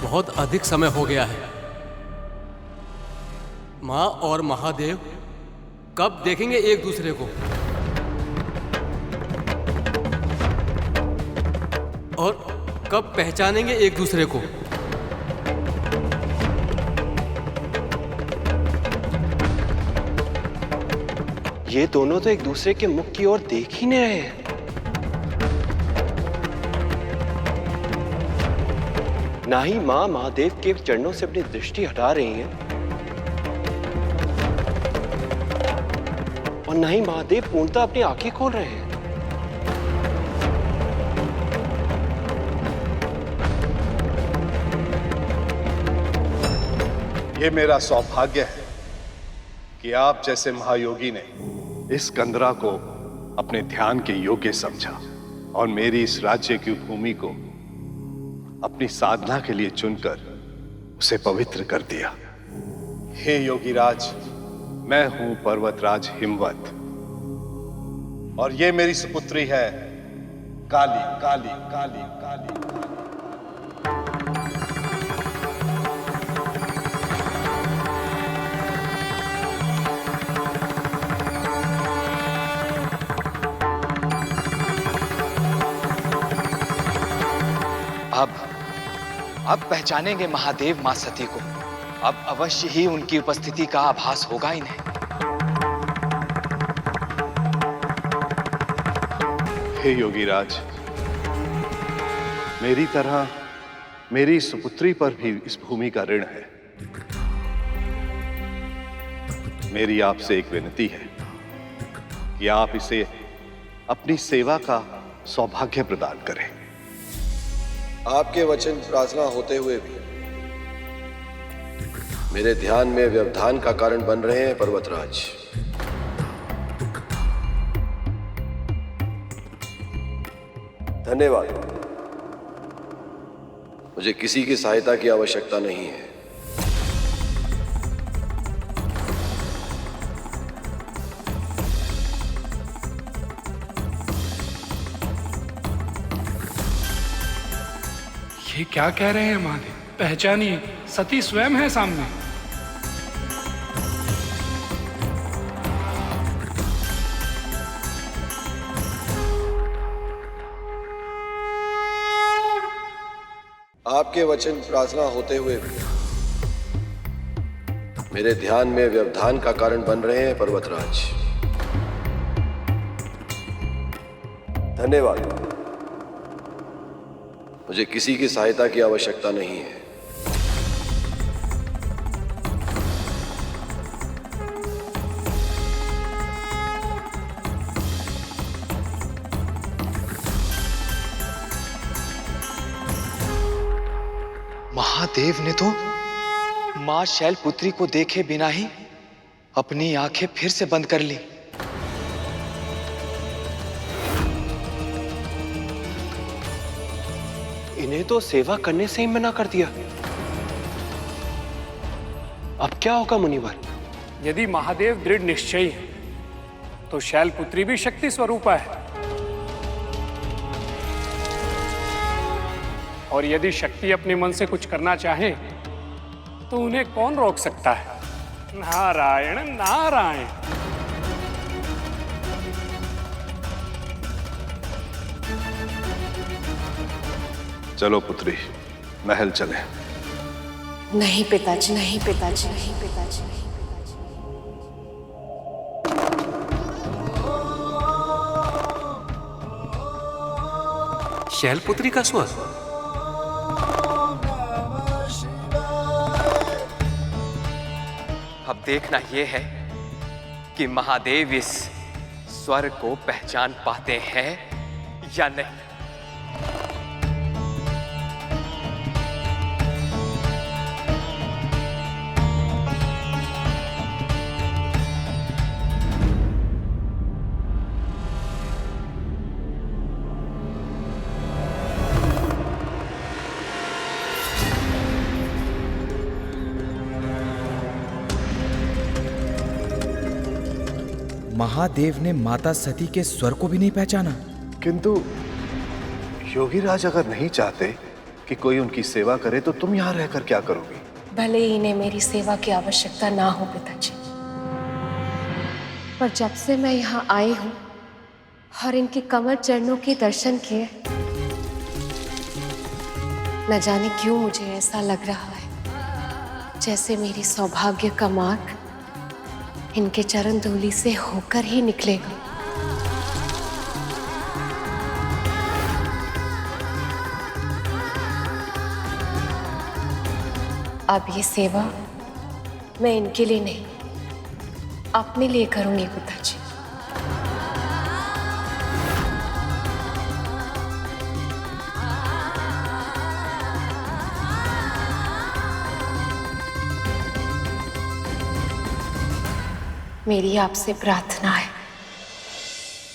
बहुत अधिक समय हो गया है। माँ और महादेव कब देखेंगे एक दूसरे को और कब पहचानेंगे एक दूसरे को? ये दोनों तो एक दूसरे के मुख की ओर देख ही नहीं रहे हैं। ना ही मां महादेव के चरणों से अपनी दृष्टि हटा रही हैं और ना ही महादेव पूर्णतः अपनी आंखें खोल रहे हैं। ये मेरा सौभाग्य है कि आप जैसे महायोगी ने इस कंदरा को अपने ध्यान के योग्य समझा और मेरी इस राज्य की भूमि को अपनी साधना के लिए चुनकर उसे पवित्र कर दिया। हे योगीराज, मैं हूं पर्वतराज हिमवत और ये मेरी सुपुत्री है काली काली काली काली। अब पहचानेंगे महादेव मां सती को। अब अवश्य ही उनकी उपस्थिति का आभास होगा इन्हें। हे योगीराज, मेरी तरह मेरी सुपुत्री पर भी इस भूमि का ऋण है। मेरी आपसे एक विनती है कि आप इसे अपनी सेवा का सौभाग्य प्रदान करें। आपके वचन प्रार्थना होते हुए भी मेरे ध्यान में व्यवधान का कारण बन रहे हैं पर्वतराज। धन्यवाद, मुझे किसी की सहायता की आवश्यकता नहीं है। ये क्या कह रहे हैं महादेव? पहचानिए, सती स्वयं है सामने। आपके वचन प्रार्थना होते हुए भी मेरे ध्यान में व्यवधान का कारण बन रहे हैं पर्वतराज। धन्यवाद, मुझे किसी की सहायता की आवश्यकता नहीं है। महादेव ने तो मां शैलपुत्री को देखे बिना ही अपनी आंखें फिर से बंद कर ली। इन्हें तो सेवा करने से ही मना कर दिया। अब क्या होगा मुनिवर? यदि महादेव दृढ़ निश्चयी है तो शैलपुत्री भी शक्ति स्वरूपा है, और यदि शक्ति अपने मन से कुछ करना चाहे तो उन्हें कौन रोक सकता है। नारायण नारायण। चलो पुत्री, महल चले। नहीं पिताजी, नहीं पिताजी, नहीं पिताजी। शैलपुत्री का स्वर। अब देखना यह है कि महादेव इस स्वर को पहचान पाते हैं या नहीं। महादेव ने माता सती के स्वर को भी नहीं पहचाना। किंतु योगीराज अगर नहीं चाहते कि कोई उनकी सेवा करे तो तुम यहाँ रहकर क्या करोगी? भले ही इन्हें मेरी सेवा की आवश्यकता ना हो पिताजी, पर जब से मैं यहाँ आई हूँ और इनके कमल चरणों के दर्शन किए, न जाने क्यों मुझे ऐसा लग रहा है जैसे मेरी सौभाग्य का मार्ग इनके चरण धूलि से होकर ही निकलेगा। अब ये सेवा मैं इनके लिए नहीं, अपने लिए करूंगी पिताजी। मेरी आपसे प्रार्थना है,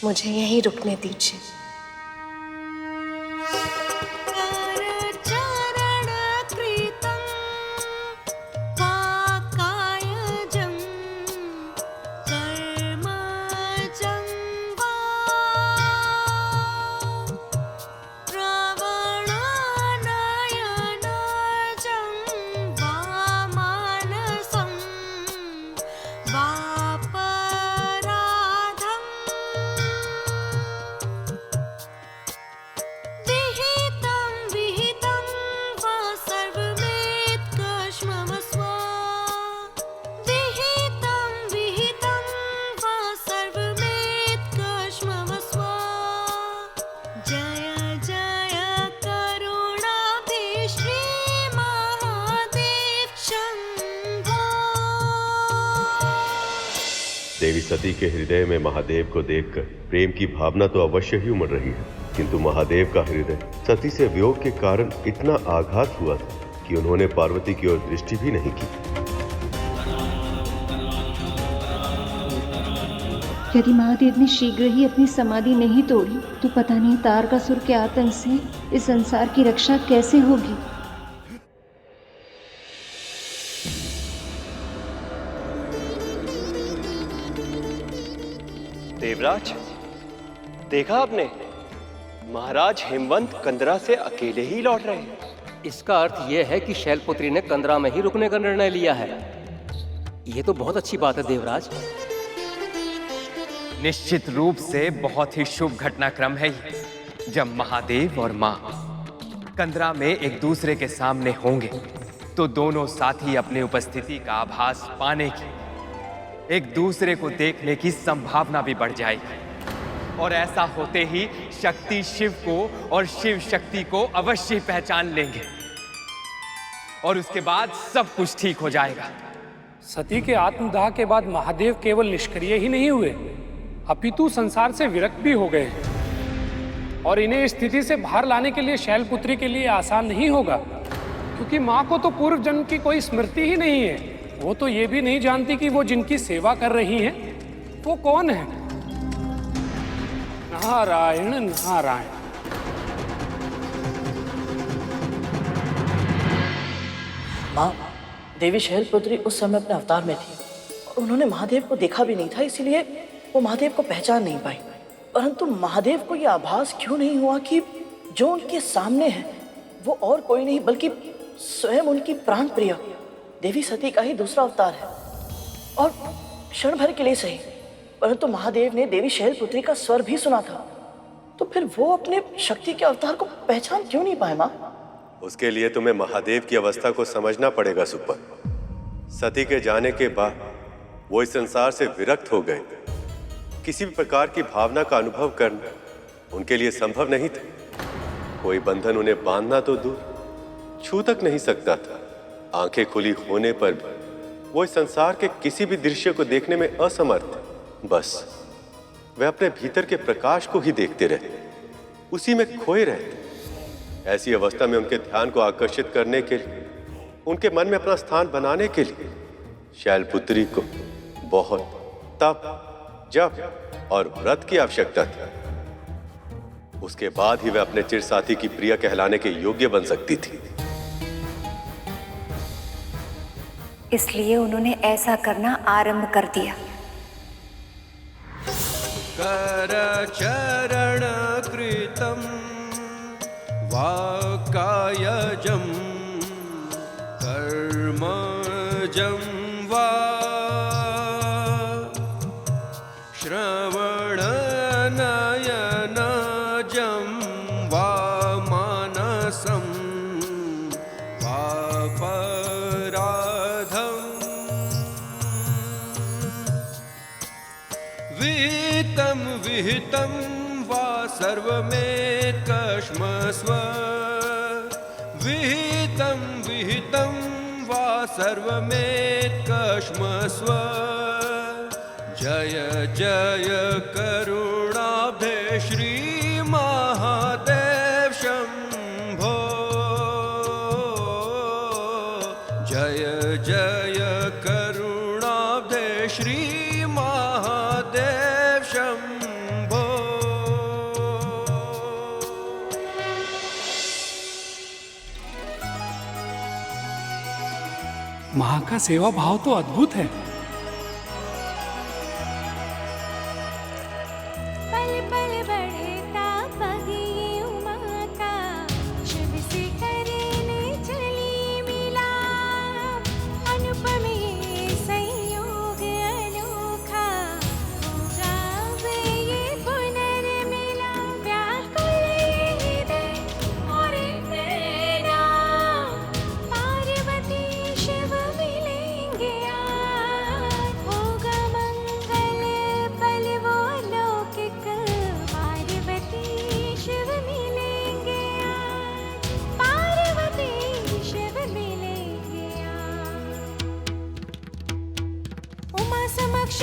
मुझे यहीं रुकने दीजिए। देवी सती के हृदय में महादेव को देखकर प्रेम की भावना तो अवश्य ही उमड़ रही है, किंतु महादेव का हृदय सती से वियोग के कारण इतना आघात हुआ था कि उन्होंने पार्वती की ओर दृष्टि भी नहीं की। यदि महादेव ने शीघ्र ही अपनी समाधि नहीं तोड़ी तो पता नहीं तारकासुर के आतंक से इस संसार की रक्षा कैसे होगी। देवराज, देखा आपने? महाराज हेमवंत कंदरा से अकेले ही लौट रहे हैं। इसका अर्थ यह है कि शैलपुत्री ने कंदरा में ही रुकने का निर्णय लिया है। यह तो बहुत अच्छी बात है देवराज। निश्चित रूप से बहुत ही शुभ घटनाक्रम है ये, जब महादेव और माँ कंदरा में एक दूसरे के सामने होंगे तो दोनों साथी अपनी उपस्थिति का आभास पाने की, एक दूसरे को देखने की संभावना भी बढ़ जाएगी। और ऐसा होते ही शक्ति शिव को और शिव शक्ति को अवश्य पहचान लेंगे और उसके बाद सब कुछ ठीक हो जाएगा। सती के आत्मदाह के बाद महादेव केवल निष्क्रिय ही नहीं हुए, अपितु संसार से विरक्त भी हो गए हैं। और इन्हें इस स्थिति से बाहर लाने के लिए शैलपुत्री के लिए आसान नहीं होगा, क्योंकि माँ को तो पूर्व जन्म की कोई स्मृति ही नहीं है। वो तो ये भी नहीं जानती कि वो जिनकी सेवा कर रही हैं वो कौन है। नारायण नारायण। माँ, देवी शैलपुत्री उस समय अपने अवतार में थी और उन्होंने महादेव को देखा भी नहीं था, इसलिए वो महादेव को पहचान नहीं पाई। परंतु महादेव को यह आभास क्यों नहीं हुआ कि जो उनके सामने है वो और कोई नहीं बल्कि स्वयं उनकी प्राण प्रिय देवी सती का ही दूसरा अवतार है, और क्षण भर के लिए सही, परंतु महादेव ने देवी शैलपुत्री का स्वर भी सुना था। तो फिर वो अपने शक्ति के अवतार को पहचान क्यों नहीं पाए माँ? उसके लिए तुम्हें महादेव की अवस्था को समझना पड़ेगा सुपर। सती के जाने के बाद वो इस संसार से विरक्त हो गए। किसी भी प्रकार की भावना का अनुभव करना उनके लिए संभव नहीं था। कोई बंधन उन्हें बांधना तो दूर, छू तक नहीं सकता था। आंखें खुली होने पर भी वो इस संसार के किसी भी दृश्य को देखने में असमर्थ थे। बस वे अपने भीतर के प्रकाश को ही देखते रहते, उसी में खोए रहते। ऐसी अवस्था में उनके ध्यान को आकर्षित करने के लिए, उनके मन में अपना स्थान बनाने के लिए शैलपुत्री को बहुत तप, जप और व्रत की आवश्यकता थी। उसके बाद ही वह अपने चिर साथी की प्रिया कहलाने के योग्य बन सकती थी। इसलिए उन्होंने ऐसा करना आरंभ कर दिया। कर चरण कृतम वाकायजम कर्मजम वा श्रवणनयनजं वा मानसं वा पराधं विहितं विहितं वा सर्वमेतकश्मस्व विहितं विहितं वा सर्वमेतकश्मस्व जय जय करुणाब्धे श्री महादेव शंभो जय जय करुणाब्धे श्री महादेव शंभो। माँ का सेवा भाव तो अद्भुत है।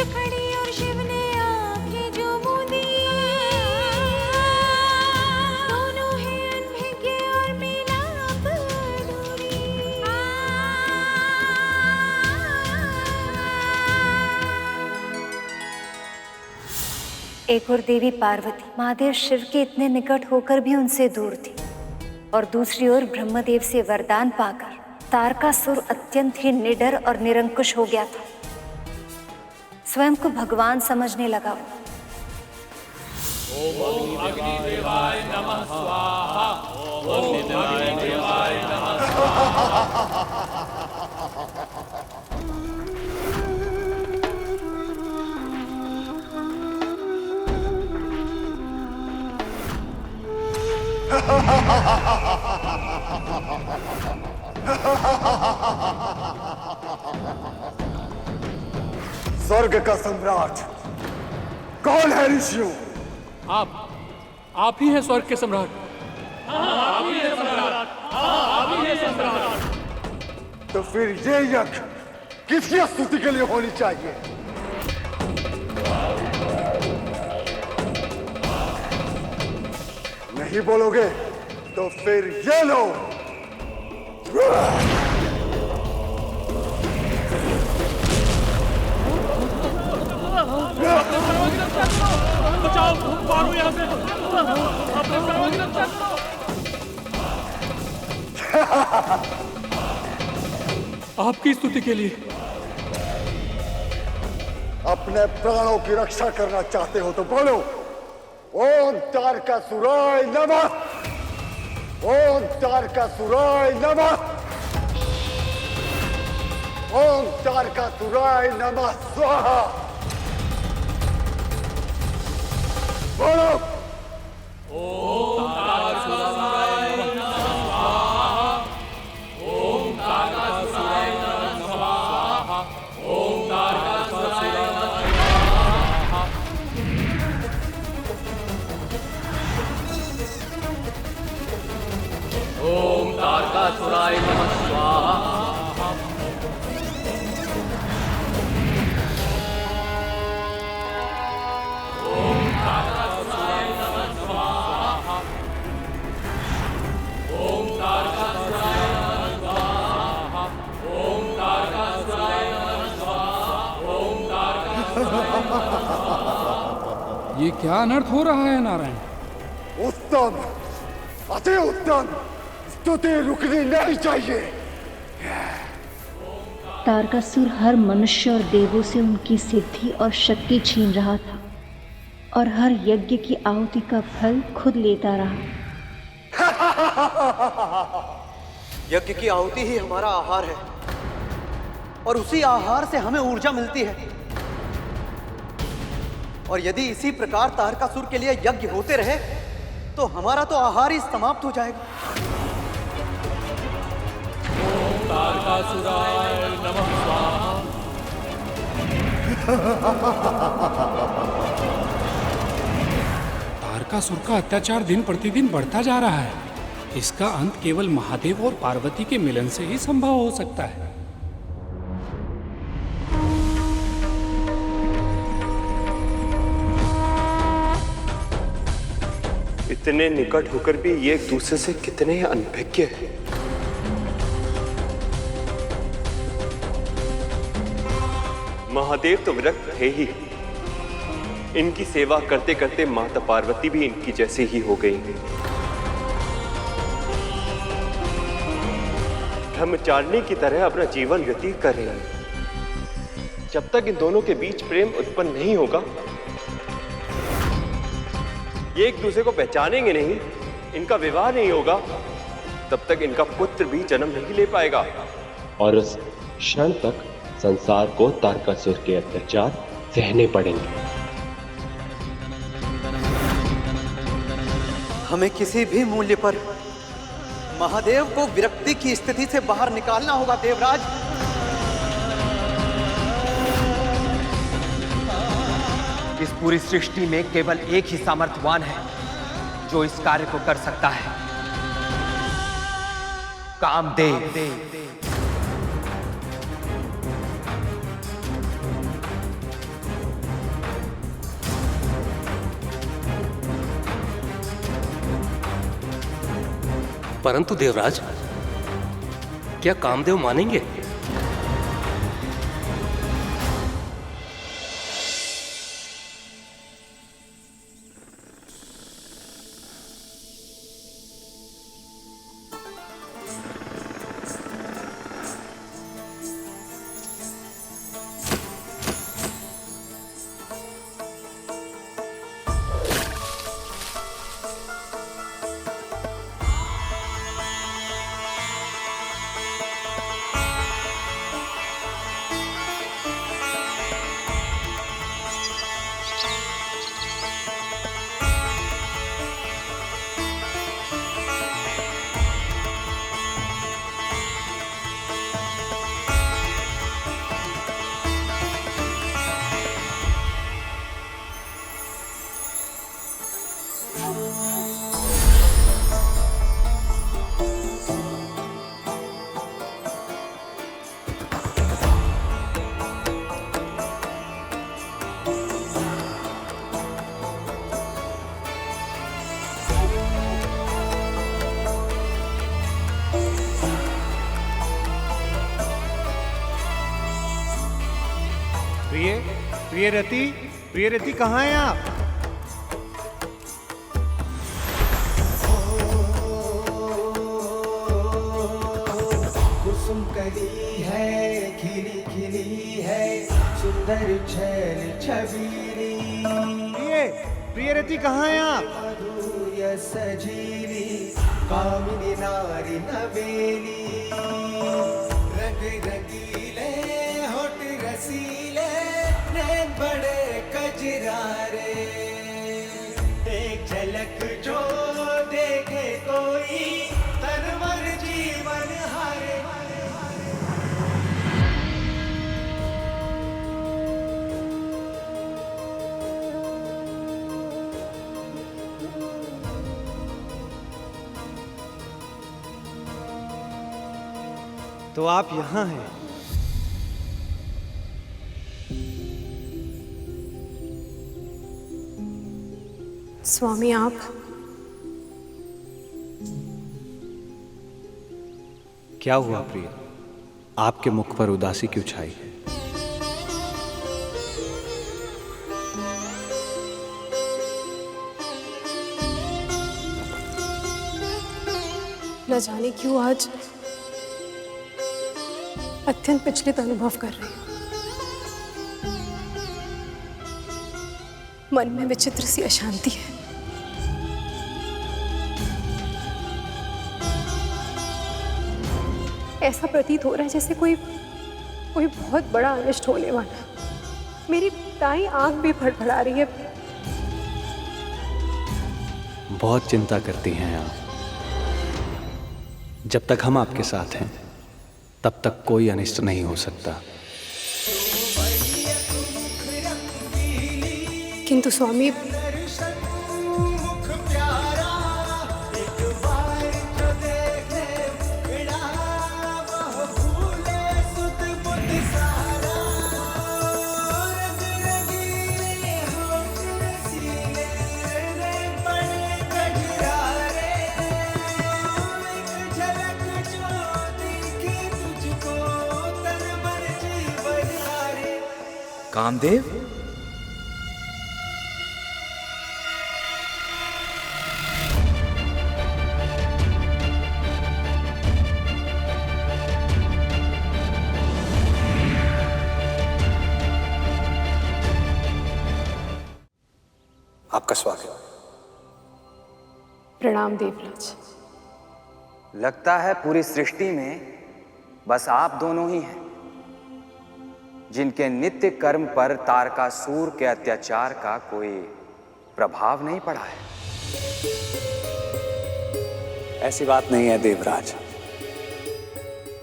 खड़ी और शिव ने आंखें जो मूंदी, दोनों हैं अनभिज्ञ और मिलाप दूरी। एक और देवी पार्वती महादेव शिव के इतने निकट होकर भी उनसे दूर थी, और दूसरी ओर ब्रह्मदेव से वरदान पाकर तारकासुर अत्यंत ही निडर और निरंकुश हो गया था। स्वयं को भगवान समझने लगा। ओम अग्निदेवाय नमः स्वाहा। ओम अग्निदेवाय नमः स्वर्ग का सम्राट कौन है ऋषियों? आप ही हैं स्वर्ग के सम्राट। आप ही हैं सम्राट। आप ही हैं सम्राट। तो फिर ये यज्ञ किसकी स्तुति के लिए होनी चाहिए? नहीं बोलोगे तो फिर ये लो। बचाओ, मारो यहाँ से। अपने प्राणों की रक्षा करो। आपकी स्तुति के लिए। अपने प्राणों की रक्षा करना चाहते हो तो बोलो ओम तारकासुराय नमः। ओम तारकासुराय नमः। ओम तारकासुराय नमः स्वाहा। बोलो। ओम तारकासुराय नमः स्वाहा। ओम तारकासुराय नमः स्वाहा। ओम तारकासुराय नमः स्वाहा। ओम तारकासुराय नमः स्वाहा। ये क्या अनर्थ हो रहा है नारायण? उत्तम, अति उत्तम। स्तुति रुकनी नहीं चाहिए। तारकासुर हर मनुष्य और देवों से उनकी सिद्धि और शक्ति छीन रहा था और हर यज्ञ की आहुति का फल खुद लेता रहा। यज्ञ की आहुति ही हमारा आहार है और उसी आहार से हमें ऊर्जा मिलती है। और यदि इसी प्रकार तारकासुर के लिए यज्ञ होते रहे तो हमारा तो आहार ही समाप्त हो जाएगा। ओम तारकासुराय नमः स्वाहा। तारकासुर का अत्याचार दिन प्रतिदिन बढ़ता जा रहा है। इसका अंत केवल महादेव और पार्वती के मिलन से ही संभव हो सकता है। इतने निकट होकर भी ये एक दूसरे से कितने अनभिज्ञ हैं। महादेव तो विरक्त थे ही, इनकी सेवा करते करते माता पार्वती भी इनकी जैसी ही हो गई। ब्रह्मचारिणी की तरह अपना जीवन व्यतीत कर रहे हैं। जब तक इन दोनों के बीच प्रेम उत्पन्न नहीं होगा, ये एक दूसरे को पहचानेंगे नहीं, इनका विवाह नहीं होगा, तब तक इनका पुत्र भी जन्म नहीं ले पाएगा। और उस क्षण तक संसार को तारकासुर के अत्याचार सहने पड़ेंगे। हमें किसी भी मूल्य पर महादेव को विरक्ति की स्थिति से बाहर निकालना होगा देवराज। इस पूरी सृष्टि में केवल एक ही सामर्थ्यवान है जो इस कार्य को कर सकता है, कामदेव। परंतु देवराज, क्या कामदेव मानेंगे? प्रियरति कहाँ हैं आप? कुसुम कली है, खिली खिली है, सुंदर छैल छबीली। प्रियरति कहाँ हैं आप? मधुर्य सजीली, कामिनी नारी नवेली, रंग रंगीले तो आप यहाँ हैं। स्वामी आप क्या हुआ प्रिय? आपके मुख पर उदासी क्यों छाई है? न जाने क्यों आज अत्यंत विचलित अनुभव कर रही हूँ। मन में विचित्र सी अशांति है। ऐसा प्रतीत हो रहा है जैसे कोई बहुत बड़ा अनिष्ट होने वाला। मेरी दाई आंख भी फड़फड़ा रही है। बहुत चिंता करती हैं आप। जब तक हम आपके साथ हैं तब तक कोई अनिष्ट नहीं हो सकता। किंतु स्वामी कामदेव, आपका स्वागत। प्रणाम देवराज। लगता है पूरी सृष्टि में बस आप दोनों ही हैं जिनके नित्य कर्म पर तारकासुर के अत्याचार का कोई प्रभाव नहीं पड़ा है। ऐसी बात नहीं है देवराज।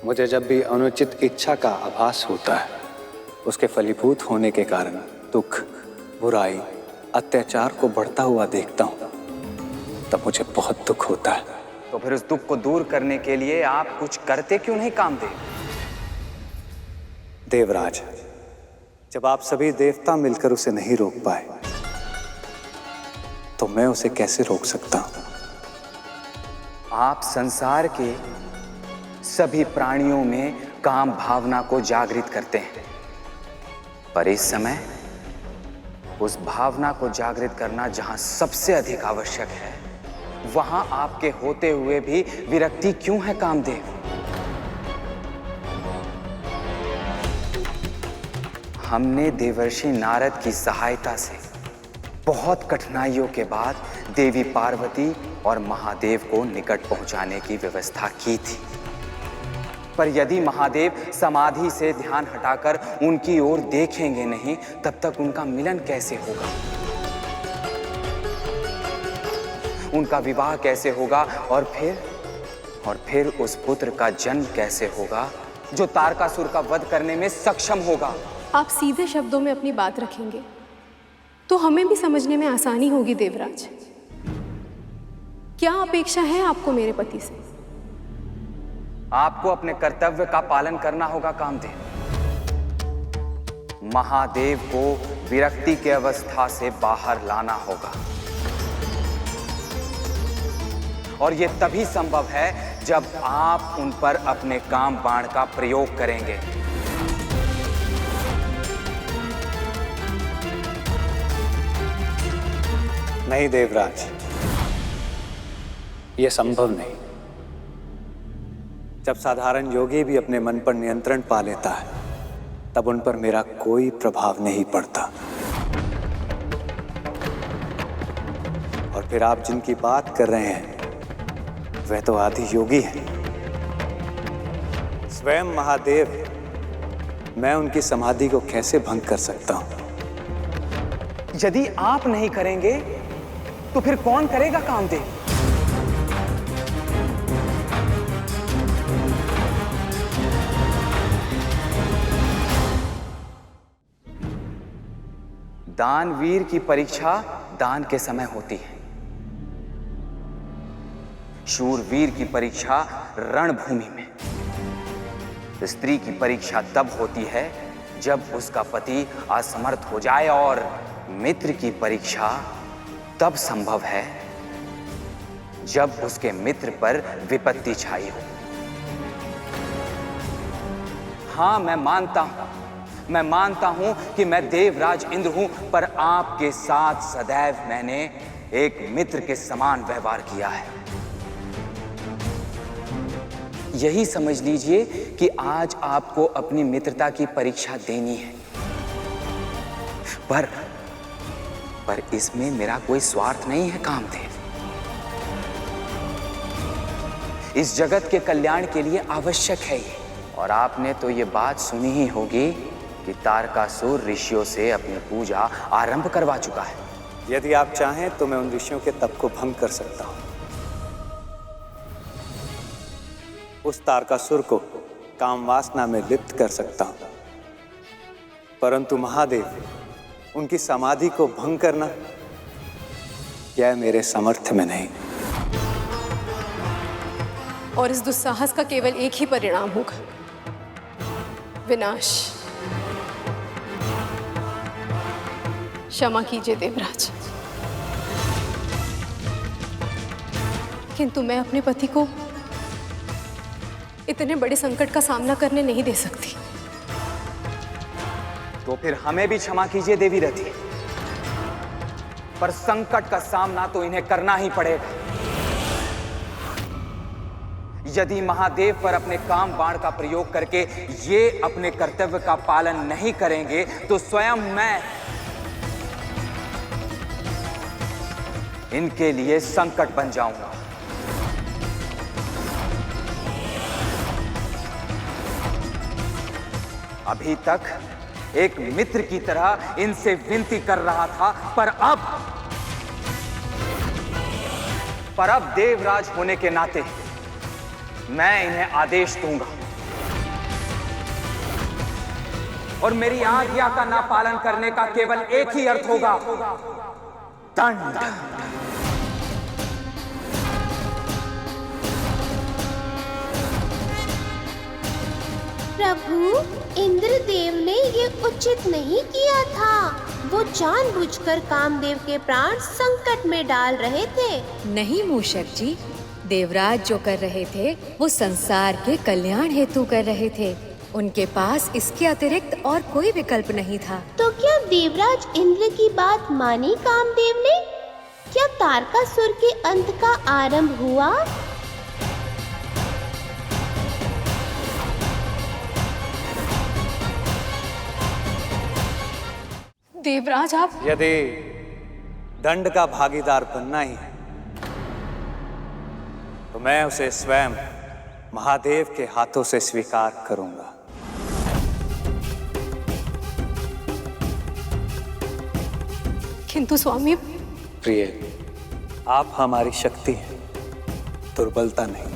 मुझे जब भी अनुचित इच्छा का आभास होता है, उसके फलीभूत होने के कारण दुख, बुराई, अत्याचार को बढ़ता हुआ देखता हूं, तब मुझे बहुत दुख होता है। तो फिर उस दुख को दूर करने के लिए आप कुछ करते क्यों नहीं कामदेव? देवराज, जब आप सभी देवता मिलकर उसे नहीं रोक पाए, तो मैं उसे कैसे रोक सकता हूं? आप संसार के सभी प्राणियों में काम भावना को जागृत करते हैं, पर इस समय उस भावना को जागृत करना जहां सबसे अधिक आवश्यक है, वहां आपके होते हुए भी विरक्ति क्यों है कामदेव? हमने देवर्षि नारद की सहायता से बहुत कठिनाइयों के बाद देवी पार्वती और महादेव को निकट पहुंचाने की व्यवस्था की थी, पर यदि महादेव समाधि से ध्यान हटाकर उनकी ओर देखेंगे नहीं, तब तक उनका मिलन कैसे होगा? उनका विवाह कैसे होगा? और फिर उस पुत्र का जन्म कैसे होगा जो तारकासुर का वध करने में सक्षम होगा? आप सीधे शब्दों में अपनी बात रखेंगे तो हमें भी समझने में आसानी होगी देवराज। क्या अपेक्षा है आपको मेरे पति से? आपको अपने कर्तव्य का पालन करना होगा कामदेव। महादेव को विरक्ति की अवस्था से बाहर लाना होगा, और यह तभी संभव है जब आप उन पर अपने काम बाण का प्रयोग करेंगे। नहीं देवराज, यह संभव नहीं। जब साधारण योगी भी अपने मन पर नियंत्रण पा लेता है, तब उन पर मेरा कोई प्रभाव नहीं पड़ता। और फिर आप जिनकी बात कर रहे हैं, वह तो आदि योगी हैं। स्वयं महादेव। मैं उनकी समाधि को कैसे भंग कर सकता हूं? यदि आप नहीं करेंगे तो फिर कौन करेगा कामदेव? दानवीर की परीक्षा दान के समय होती है, शूरवीर की परीक्षा रणभूमि में। स्त्री की परीक्षा तब होती है जब उसका पति असमर्थ हो जाए, और मित्र की परीक्षा तब संभव है जब उसके मित्र पर विपत्ति छाई हो। हाँ, मैं मानता हूं कि मैं देवराज इंद्र हूं, पर आपके साथ सदैव मैंने एक मित्र के समान व्यवहार किया है। यही समझ लीजिए कि आज आपको अपनी मित्रता की परीक्षा देनी है, पर इसमें मेरा कोई स्वार्थ नहीं है कामदेव। इस जगत के कल्याण के लिए आवश्यक है ये। और आपने तो ये बात सुनी ही होगी कि तारकासुर ऋषियों से अपनी पूजा आरंभ करवा चुका है। यदि आप चाहें तो मैं उन ऋषियों के तप को भंग कर सकता हूं। उस तारकासुर को काम वासना में लिप्त कर सकता हूं, परंतु महादेव, उनकी समाधि को भंग करना यह मेरे सामर्थ्य में नहीं। और इस दुस्साहस का केवल एक ही परिणाम होगा, विनाश। क्षमा कीजिए देवराज, किंतु मैं अपने पति को इतने बड़े संकट का सामना करने नहीं दे सकती। तो फिर हमें भी क्षमा कीजिए देवी रथी, पर संकट का सामना तो इन्हें करना ही पड़ेगा। यदि महादेव पर अपने काम बाण का प्रयोग करके ये अपने कर्तव्य का पालन नहीं करेंगे तो स्वयं मैं इनके लिए संकट बन जाऊंगा। अभी तक एक मित्र की तरह इनसे विनती कर रहा था, पर अब देवराज होने के नाते मैं इन्हें आदेश दूंगा, और मेरी आज्ञा का ना पालन करने का केवल एक ही अर्थ होगा, दंड। प्रभु, इंद्रदेव ने ये उचित नहीं किया था। वो जानबूझकर कामदेव के प्राण संकट में डाल रहे थे। नहीं मूषक जी, देवराज जो कर रहे थे वो संसार के कल्याण हेतु कर रहे थे। उनके पास इसके अतिरिक्त और कोई विकल्प नहीं था। तो क्या देवराज इंद्र की बात मानी कामदेव ने? क्या तारकासुर के अंत का आरंभ हुआ? देवराज, आप यदि दंड का भागीदार बनना ही है तो मैं उसे स्वयं महादेव के हाथों से स्वीकार करूंगा। किंतु स्वामी। प्रिय, आप हमारी शक्ति हैं, दुर्बलता नहीं।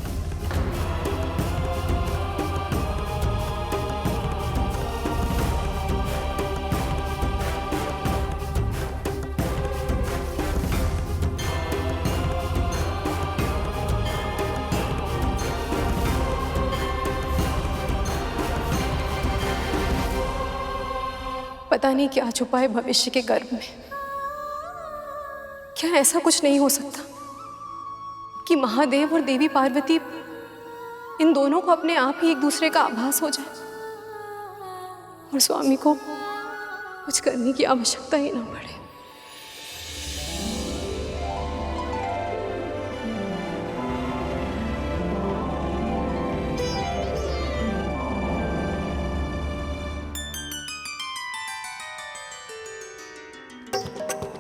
पता नहीं क्या छुपा है भविष्य के गर्भ में। क्या ऐसा कुछ नहीं हो सकता कि महादेव और देवी पार्वती, इन दोनों को अपने आप ही एक दूसरे का आभास हो जाए और स्वामी को कुछ करने की आवश्यकता ही ना पड़े?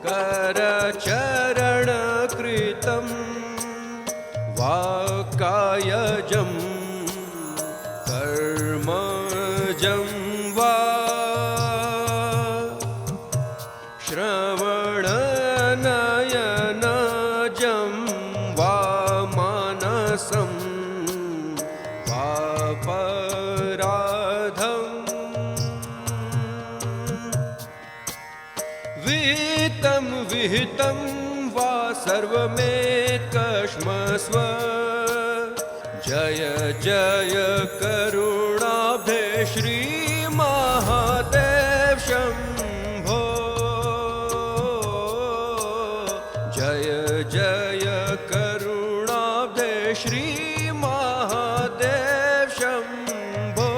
करचरण कृतं वाकायजं कर्मजं वा श्रवणनयनजं वा मानसं वा पराधं विहितं वा सर्वमेकश्मस्व। जय जय करुणा श्री महादेव शंभो। जय जय करुणाब्धे श्री महादेव शंभो।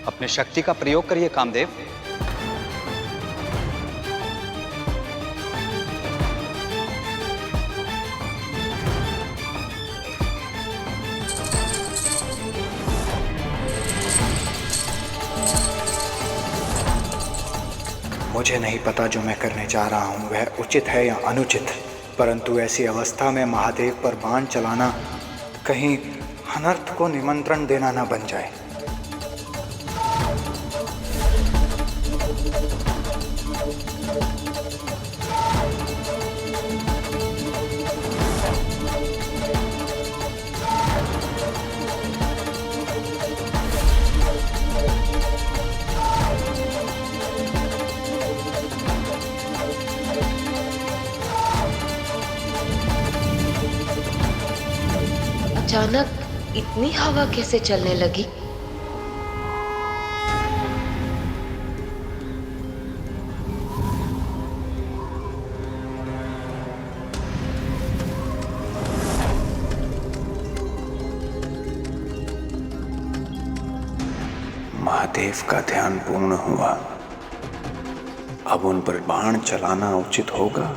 अपने शक्ति का प्रयोग करिए कामदेव। मुझे नहीं पता जो मैं करने जा रहा हूं वह उचित है या अनुचित, परंतु ऐसी अवस्था में महादेव पर बाण चलाना कहीं अनर्थ को निमंत्रण देना न बन जाए। अचानक इतनी हवा कैसे चलने लगी? महादेव का ध्यान पूर्ण हुआ। अब उन पर बाण चलाना उचित होगा।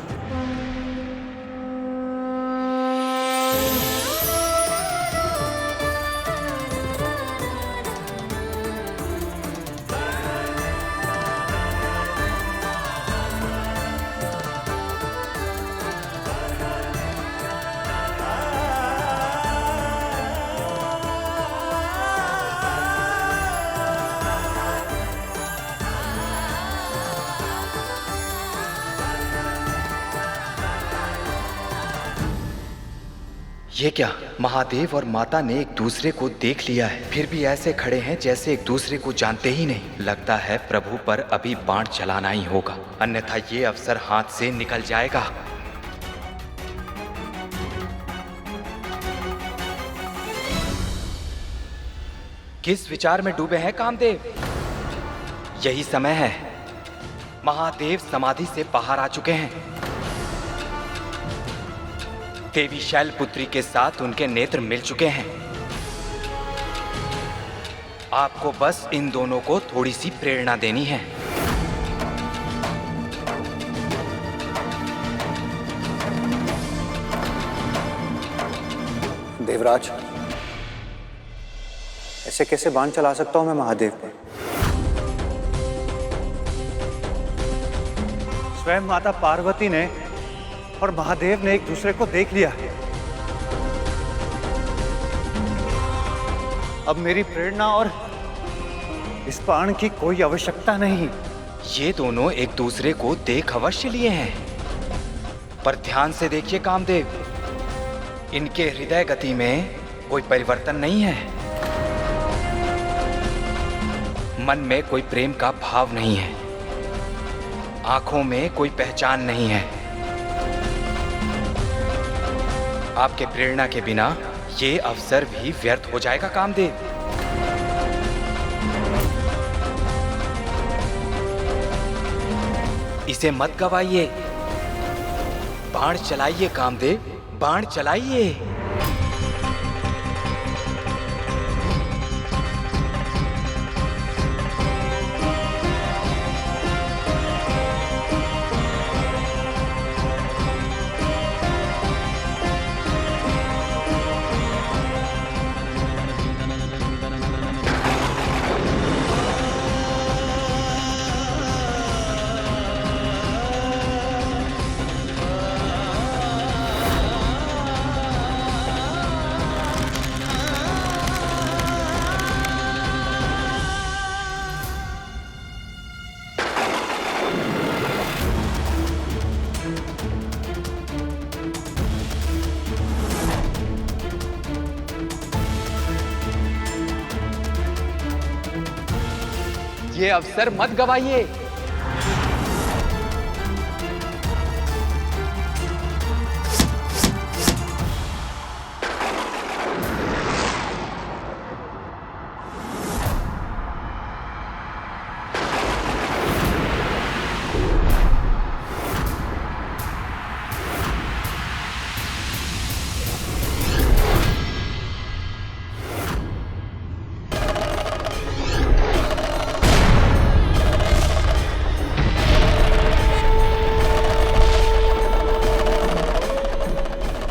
ये क्या, महादेव और माता ने एक दूसरे को देख लिया है, फिर भी ऐसे खड़े हैं जैसे एक दूसरे को जानते ही नहीं। लगता है प्रभु पर अभी बाण चलाना ही होगा, अन्यथा ये अवसर हाथ से निकल जाएगा। किस विचार में डूबे हैं कामदेव? यही समय है। महादेव समाधि से बाहर आ चुके हैं। देवी शैलपुत्री के साथ उनके नेत्र मिल चुके हैं। आपको बस इन दोनों को थोड़ी सी प्रेरणा देनी है। देवराज, ऐसे कैसे बाण चला सकता हूं मैं महादेव पर? स्वयं माता पार्वती ने और महादेव ने एक दूसरे को देख लिया है। अब मेरी प्रेरणा और इस बाण की कोई आवश्यकता नहीं। ये दोनों एक दूसरे को देख अवश्य लिए हैं, पर ध्यान से देखिए कामदेव, इनके हृदय गति में कोई परिवर्तन नहीं है। मन में कोई प्रेम का भाव नहीं है, आंखों में कोई पहचान नहीं है। आपके प्रेरणा के बिना ये अवसर भी व्यर्थ हो जाएगा कामदेव। इसे मत गवाइए। बाण चलाइए कामदेव, बाण चलाइए। ये अवसर मत गवाइए।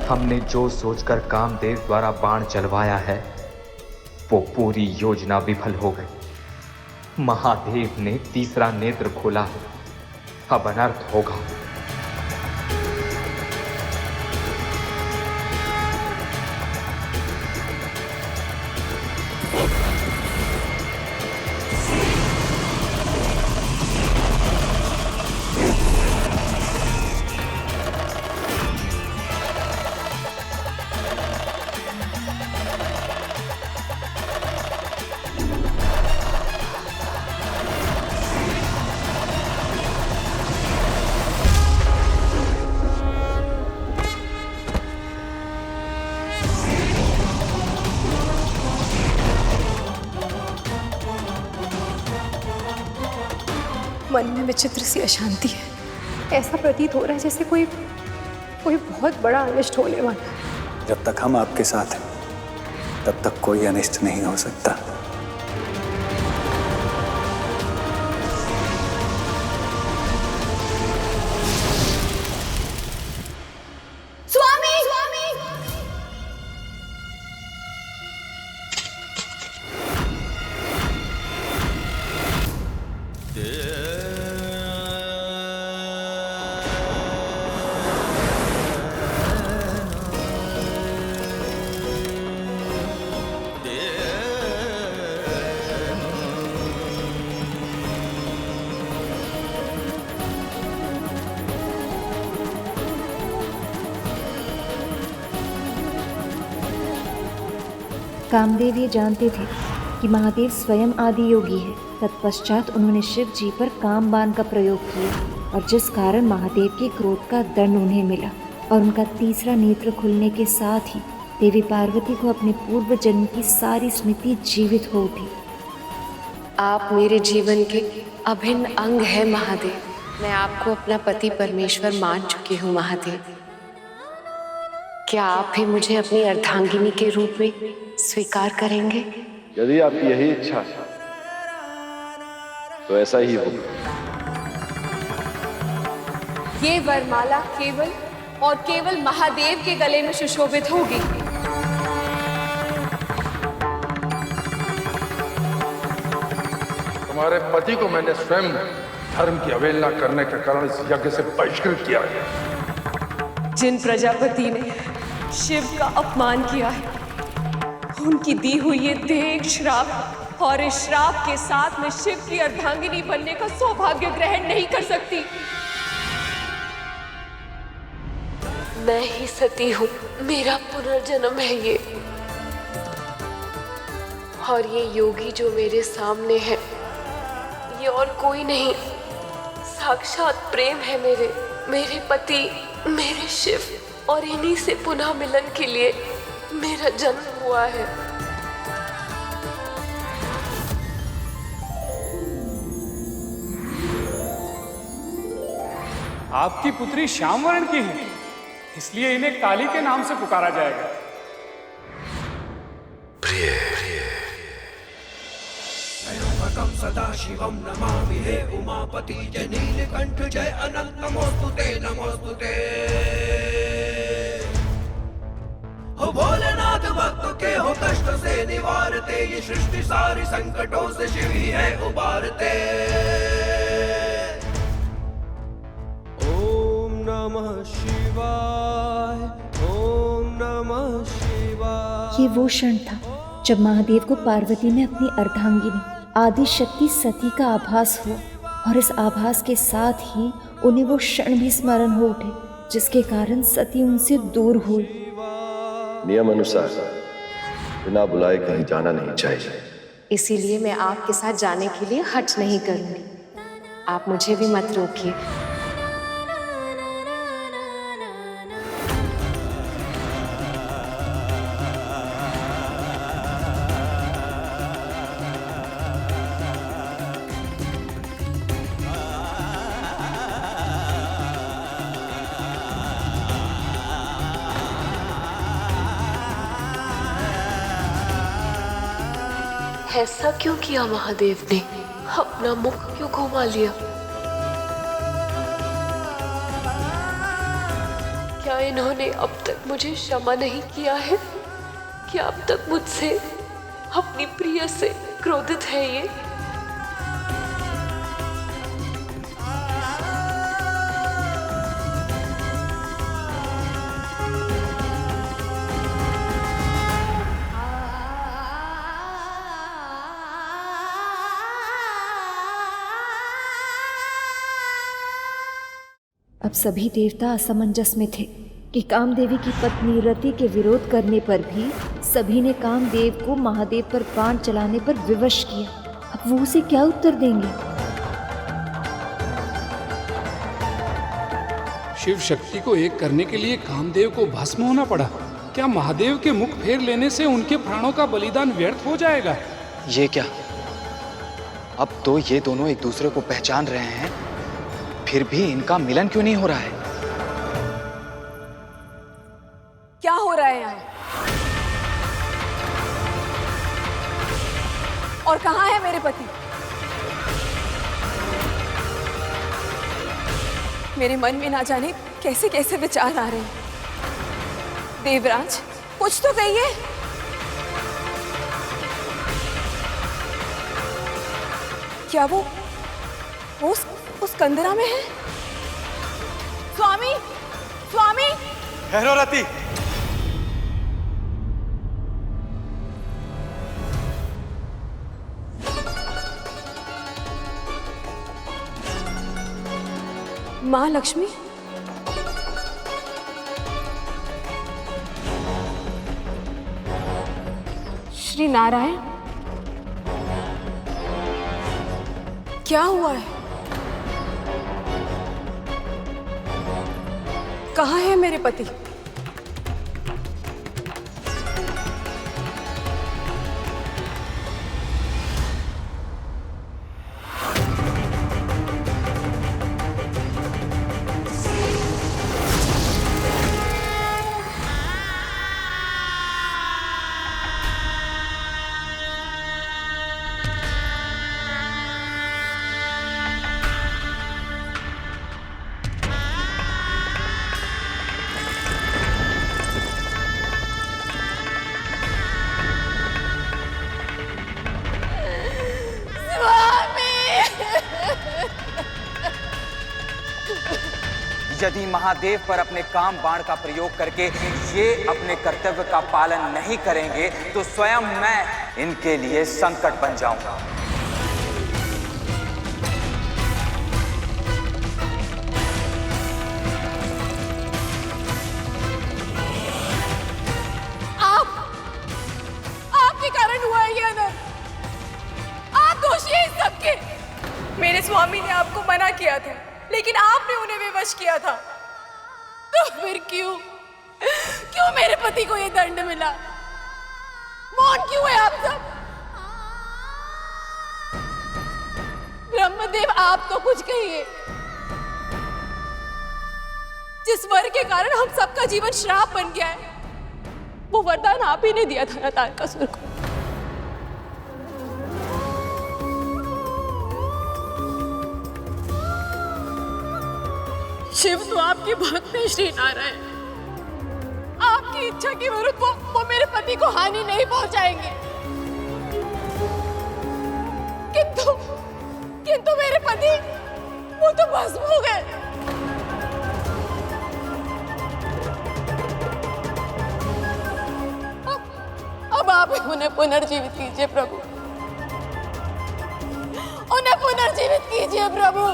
हमने जो सोचकर कामदेव द्वारा बाण चलवाया है वो पूरी योजना विफल हो गई। महादेव ने तीसरा नेत्र खोला है, अब अनर्थ होगा। मन में विचित्र सी अशांति है। ऐसा प्रतीत हो रहा है जैसे कोई बहुत बड़ा अनिष्ट होने वाला है। जब तक हम आपके साथ हैं तब तक कोई अनिष्ट नहीं हो सकता। कामदेव ये जानते थे कि महादेव स्वयं आदि योगी है। तत्पश्चात उन्होंने शिव जी पर कामबाण का प्रयोग किया और जिस कारण महादेव के क्रोध का दंड उन्हें मिला और उनका तीसरा नेत्र खुलने के साथ ही देवी पार्वती को अपने पूर्व जन्म की सारी स्मृति जीवित हो उठी। आप मेरे जीवन के अभिन्न अंग है महादेव। मैं आपको अपना पति परमेश्वर मान चुकी हूँ महादेव। क्या आप भी मुझे अपनी अर्धांगिनी के रूप में स्वीकार करेंगे? यदि आपकी यही इच्छा है तो ऐसा ही होगा। ये वरमाला केवल और केवल महादेव के गले में सुशोभित होगी। तुम्हारे पति को मैंने स्वयं धर्म की अवहेलना करने के कारण इस यज्ञ से बहिष्कृत किया है। जिन प्रजापति ने शिव का अपमान किया है उनकी दी हुई ये देह एक श्राप, और इस श्राप के साथ मैं शिव की अर्धांगिनी बनने का सौभाग्य ग्रहण नहीं कर सकती। मैं ही सती हूँ, मेरा पुनर्जन्म है ये। और ये योगी जो मेरे सामने है ये और कोई नहीं, साक्षात प्रेम है मेरे पति, मेरे शिव। और इन्हीं से पुनः मिलन के लिए मेरा जन्म हुआ है। आपकी पुत्री श्याम वर्ण की है, इसलिए इन्हें काली के नाम से पुकारा जाएगा। सदा शिवम नमामि हे उमापति जय नीलकंठ जय अनंत नमोस्तुते नमोस्तुते। हो भोलेनाथ भक्तों के हो कष्ट से निवारते, ये सृष्टि सारी संकटों से शिव ही है उबारते। ओम नमः शिवाय, ओम नमः शिवाय। ये वो क्षण था जब महादेव को पार्वती में अपनी अर्धांगिनी आदि शक्ति सती का आभास हुआ और इस आभास के साथ ही उन्हें वो क्षण भी स्मरण हो उठे जिसके कारण सती उनसे दूर हुई। नियम अनुसार बिना बुलाए कहीं जाना नहीं चाहिए। इसीलिए मैं आपके साथ जाने के लिए हट नहीं करूंगी। आप मुझे भी मत रोकिए। ऐसा क्यों किया महादेव ने? अपना मुख क्यों घुमा लिया? क्या इन्होंने अब तक मुझे क्षमा नहीं किया है? क्या अब तक मुझसे, अपनी प्रिय से क्रोधित है ये? अब सभी देवता असमंजस में थे कि कामदेवी की पत्नी रति के विरोध करने पर भी सभी ने कामदेव को महादेव पर बाण चलाने पर विवश किया। अब वो उसे क्या उत्तर देंगे? शिव शक्ति को एक करने के लिए कामदेव को भस्म होना पड़ा। क्या महादेव के मुख फेर लेने से उनके प्राणों का बलिदान व्यर्थ हो जाएगा? ये क्या? अब तो ये दोनों एक दूसरे को पहचान रहे हैं, फिर भी इनका मिलन क्यों नहीं हो रहा है? क्या हो रहा है यहाँ? और कहाँ है मेरे पति? मेरे मन में ना जाने कैसे कैसे विचार आ रहे हैं। देवराज, कुछ तो कहिए। क्या वो उस कंदरा में है? स्वामी, स्वामी! ठहरो रति। माँ लक्ष्मी, श्री नारायण, क्या हुआ है? कहाँ है मेरे पति? यदि महादेव पर अपने काम बाण का प्रयोग करके ये अपने कर्तव्य का पालन नहीं करेंगे तो स्वयं मैं इनके लिए संकट बन जाऊंगा। आपके कारण हुआ है ये अनर्थ। आप दोषी हैं इस सबके। मेरे स्वामी ने आपको मना किया था, लेकिन आपने उन्हें विवश किया था। तो फिर क्यों मेरे पति को ये दंड मिला? मौन क्यों है आप सब? ब्रह्मदेव, आप तो कुछ कहिए। जिस वर के कारण हम सबका जीवन श्राप बन गया है, वो वरदान आप ही ने दिया था ना तारकासुर को। शिव तो आपके भक्त हैं श्री नारायण। आपकी इच्छा के विरुद्ध वो मेरे पति को हानि नहीं पहुंचाएंगे। किंतु मेरे पति, वो तो भस्म हो गए। अब आप उन्हें पुनर्जीवित कीजिए प्रभु। उन्हें पुनर्जीवित कीजिए प्रभु।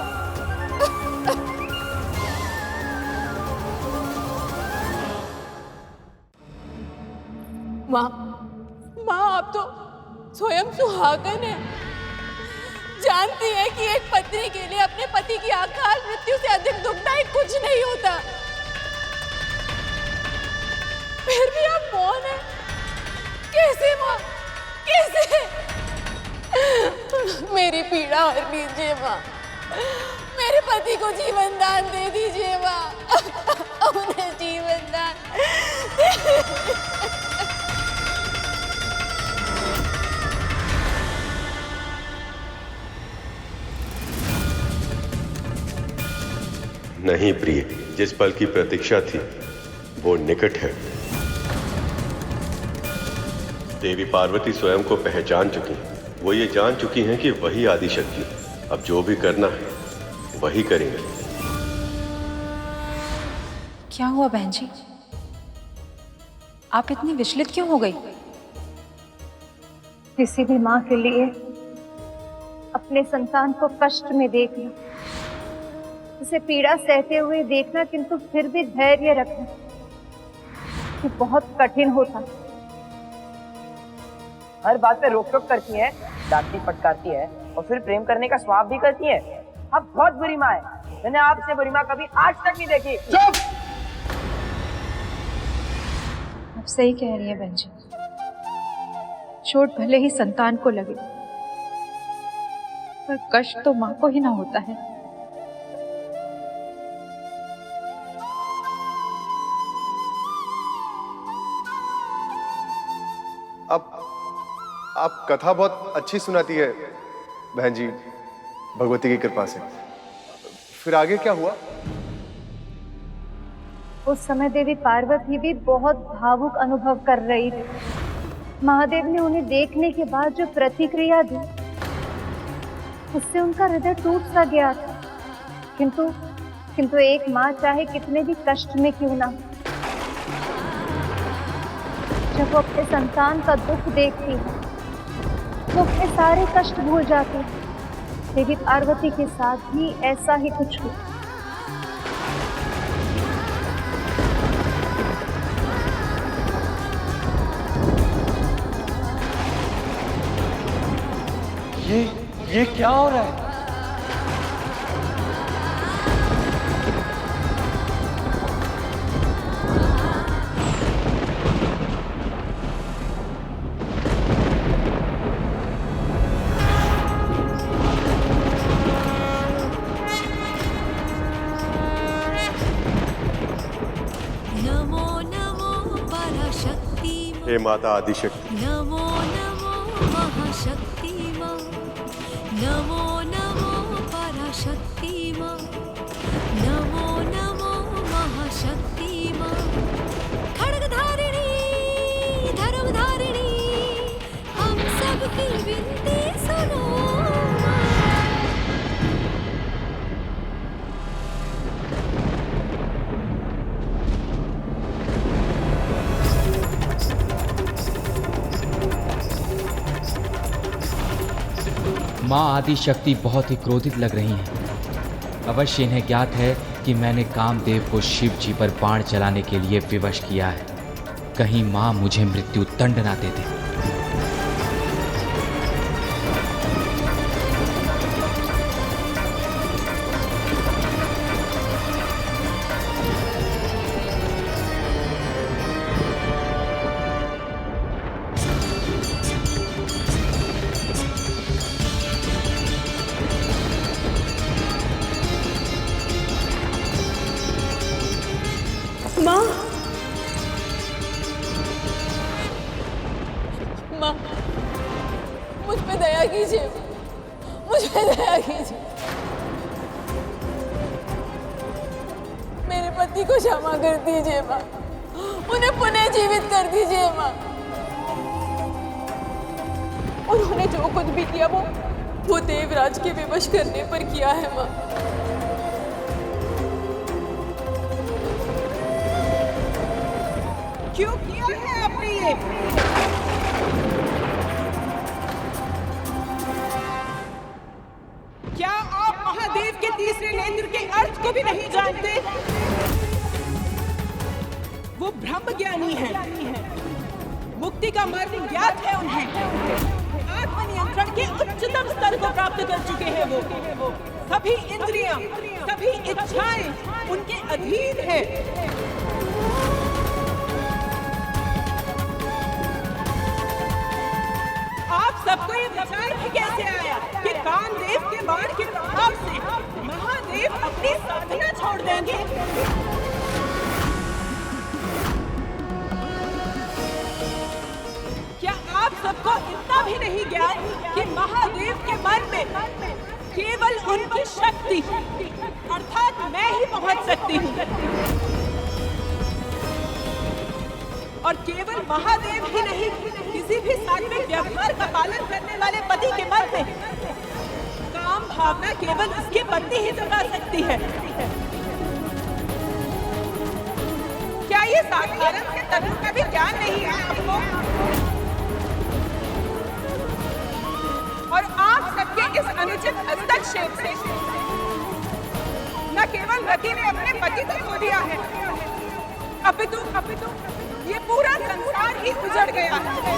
माँ, आप तो स्वयं सुहागन है, जानती है कि एक पत्नी के लिए अपने पति की अकाल मृत्यु से अधिक दुखदायक कुछ नहीं होता। फिर भी आप कौन है? कैसे माँ, कैसे? मेरी पीड़ा हर लीजिए माँ, मेरे पति को जीवन दान दे दीजिए माँ, उन्हें जीवन दान। नहीं प्रिय, जिस पल की प्रतीक्षा थी वो निकट है। देवी पार्वती स्वयं को पहचान चुकी हैं। वो ये जान चुकी हैं कि वही आदिशक्ति, अब जो भी करना है वही करेंगी। क्या हुआ बहन जी, आप इतनी विचलित क्यों हो गई? किसी भी माँ के लिए अपने संतान को कष्ट में देखना, उसे पीड़ा सहते हुए देखना, किंतु फिर भी धैर्य रखना, ये बहुत कठिन होता। हर बात पे रोक टोक करती है, डांटती फटकारती है और फिर प्रेम करने का स्वाब भी करती है। आप बहुत बुरी माँ है, मैंने आपसे बुरी माँ कभी आज तक नहीं देखी। चुप! आप सही कह रही हैं बहन जी, चोट भले ही संतान को लगे पर कष्ट तो माँ को ही ना होता है। आप कथा बहुत अच्छी सुनाती है बहन जी, भगवती की कृपा से। फिर आगे क्या हुआ? उस समय देवी पार्वती भी बहुत भावुक अनुभव कर रही थी। महादेव ने उन्हें देखने के बाद जो प्रतिक्रिया दी, उससे उनका हृदय टूट सा गया था। किंतु एक माँ चाहे कितने भी कष्ट में क्यों ना, जब वो अपने संतान का दुख देखती है वो अपने सारे कष्ट भूल जाती है। देवी पार्वती के साथ भी ऐसा ही कुछ हुआ। ये क्या हो रहा है? हे माता आदिशक्ति, नमो नमो महाशक्ति मां, नमो नमो पराशक्ति मां, नमो नमो महाशक्ति मां, खड्गधारिणी धर्मधारिणी, हम सबकी विनती सुनो। माँ आदिशक्ति बहुत ही क्रोधित लग रही हैं। अवश्य इन्हें ज्ञात है कि मैंने कामदेव को शिव जी पर बाण चलाने के लिए विवश किया है। कहीं माँ मुझे मृत्यु दंड ना दे दे। माँ, मुझ पे दया कीजिए, मुझ पे दया कीजिए। मेरे पति को क्षमा कर दीजिए माँ, उन्हें पुनः जीवित कर दीजिए माँ। उन्होंने जो कुछ भी किया वो देवराज के विवश करने पर किया है माँ। क्यों किया है आपने ये? क्या आप महादेव के तीसरे नेत्र के अर्थ को भी नहीं जानते? वो ब्रह्म ज्ञानी है, मुक्ति का मार्ग ज्ञात है उन्हें। नियंत्रण के उच्चतम स्तर को प्राप्त कर चुके हैं वो। सभी इंद्रियां, सभी इच्छाएं उनके अधीन हैं। आप सबको ये विचार भी कैसे आया कि कामदेव के बाण के प्रभाव से महादेव अपनी साधना छोड़ देंगे? क्या आप सबको इतना भी नहीं ज्ञान कि महादेव के मन में केवल उनकी शक्ति अर्थात मैं ही पहुंच सकती हूँ, और केवल महादेव ही नहीं, किसी भी सात्विक व्यवहार का पालन करने वाले पति के मन में काम भावना केवल उसकी पत्नी ही जगा सकती है। क्या ये साधारण से तत्व का भी ज्ञान नहीं है आपको? और आप सबके इस अनुचित हस्तक्षेप से न केवल रति ने अपने पति को खो दिया है, अपितु ये पूरा संसार ही उजड़ गया है।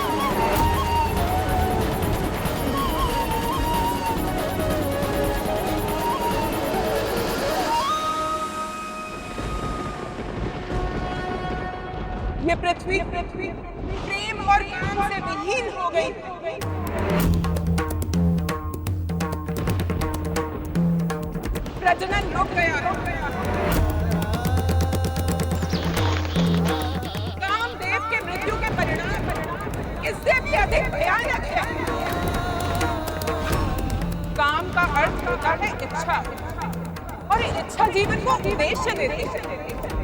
ये पृथ्वी प्रेम और काम से विहीन हो गई। प्रजनन रुक गया। कामदेव के मृत्यु के परिणाम इससे भी अधिक भयानक है। काम का अर्थ होता है इच्छा, और इच्छा जीवन को उद्देश्य देती है,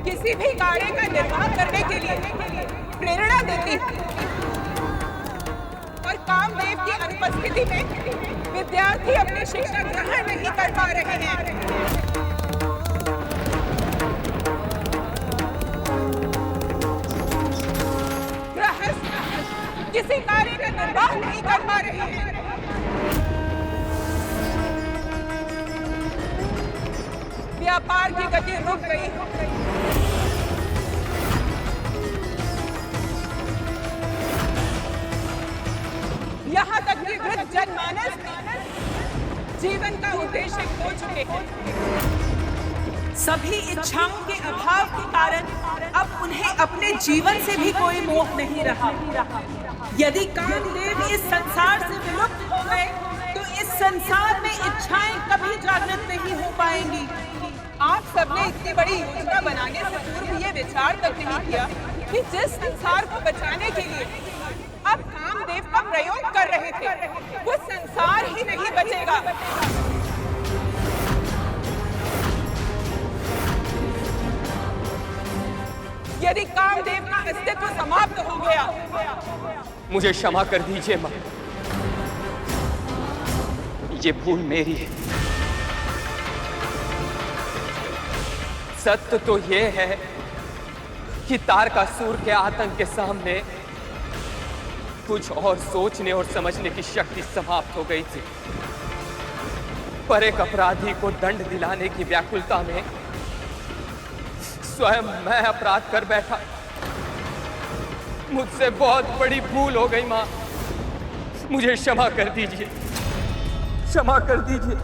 किसी भी कार्य का निर्वाह करने के लिए प्रेरणा देती है। और कामदेव की अनुपस्थिति में विद्यार्थी अपनी शिक्षा ग्रहण नहीं कर पा रहे हैं। गृहस्थ किसी कार्य का निर्वाह नहीं कर पा रहे हैं। व्यापार की गति रुक गई। यहाँ तक कि वृद्ध जनमानस जीवन का उद्देश्य खो चुके हैं। सभी इच्छाओं के अभाव के कारण अब उन्हें अपने जीवन से भी कोई मोह नहीं रहा। यदि कामदेव इस संसार से विलुप्त हो गए तो इस संसार में इच्छाएं कभी जागृत नहीं हो पाएंगी। आप सबने इतनी बड़ी योजना बनाने से पूर्व ये विचार तक नहीं किया कि जिस संसार को बचाने के लिए अब कामदेव का प्रयोग कर रहे थे, वो संसार ही नहीं बचेगा। यदि कामदेव का अस्तित्व समाप्त हो गया, मुझे क्षमा कर दीजिए मां, ये भूल मेरी है। सत्य तो ये है कि तारकासुर के आतंक के सामने कुछ और सोचने और समझने की शक्ति समाप्त हो गई थी। पर एक अपराधी को दंड दिलाने की व्याकुलता में स्वयं मैं अपराध कर बैठा। मुझसे बहुत बड़ी भूल हो गई मां, मुझे क्षमा कर दीजिए, क्षमा कर दीजिए।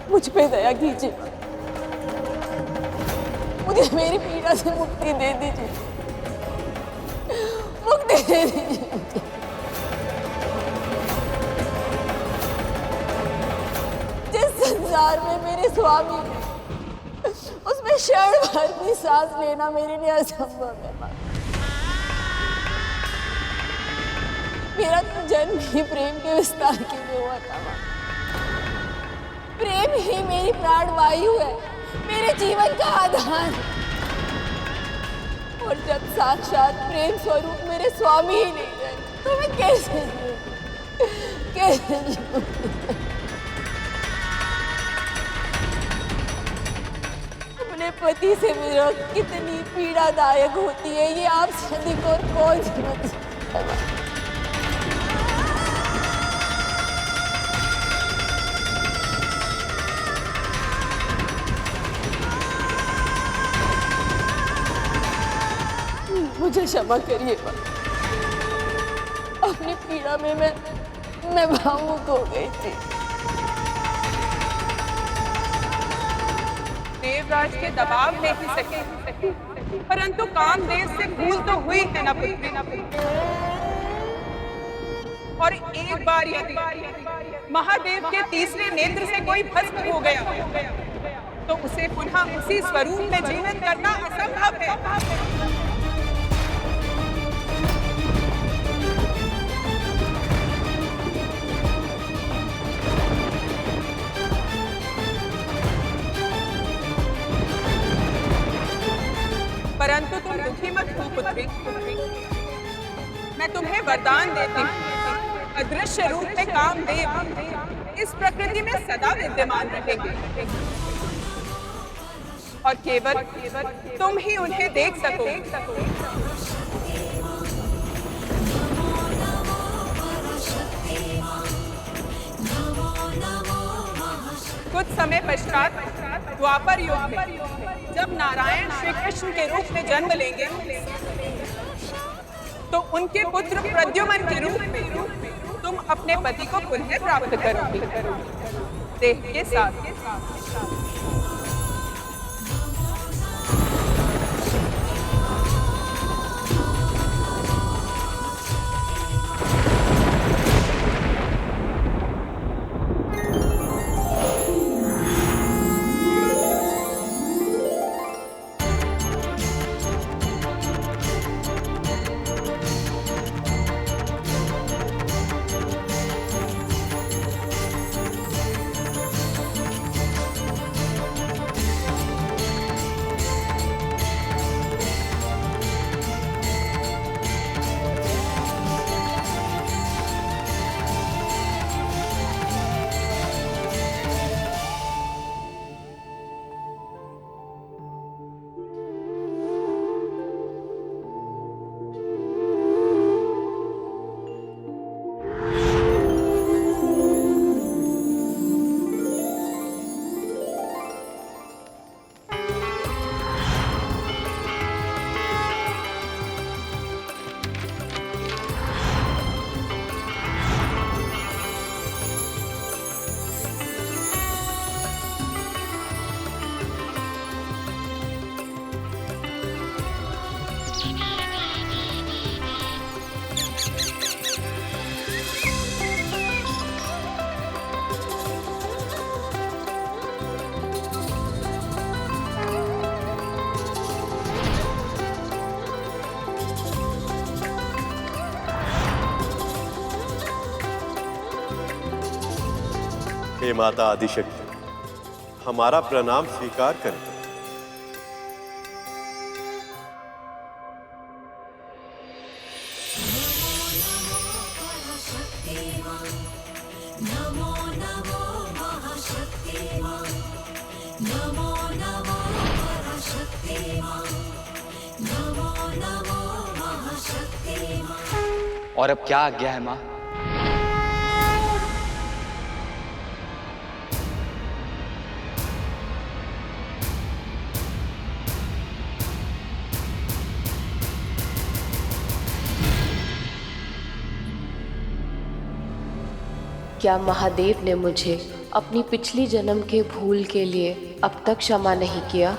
मुझ पे दया कीजिए, मुझे मेरी पीड़ा से मुक्ति दे दीजिए, मुक्ति दे दीजिए मुझे। जिस संसार में मेरे स्वामी, उसमें क्षण भर भी सांस लेना मेरे लिए असंभव है। मेरा जन्म ही प्रेम के विस्तार के लिए हुआ था। प्रेम ही मेरी प्राण वायु है, मेरे जीवन का आधार। और जब साक्षात प्रेम स्वरूप मेरे स्वामी ही नहीं रहे तो मैं कैसे जीऊं? अपने पति से विरह कितनी पीड़ादायक होती है, ये आप से अधिक और कौन समझ सकता है। मुझे क्षमा करिए माँ। अपनी पीड़ा में मैं भावुक हो गई थी। देवराज के दबाव में ही सके, परंतु कामदेव से भूल तो हुई है ना पुत्री। और एक बार यदि महादेव के तीसरे नेत्र से कोई भस्म हो गया तो उसे पुनः उसी स्वरूप में जीवन करना असंभव है। परंतु तुम दुखी मत हो पुत्री, मैं तुम्हें वरदान देती हूँ, अदृश्य रूप में कामदेव इस प्रकृति में सदा विद्यमान रहेंगे और केवल तुम ही उन्हें देख सकोगे। कुछ समय पश्चात द्वापर युग में जब नारायण श्री कृष्ण के रूप में जन्म लेंगे तो उनके पुत्र प्रद्युम्न के रूप में तुम अपने पति को पुनः प्राप्त करोगे देह के साथ। हे माता आदिशक्ति, हमारा प्रणाम स्वीकार करें। और अब क्या आज्ञा है माँ? क्या महादेव ने मुझे अपनी पिछली जन्म के भूल के लिए अब तक क्षमा नहीं किया?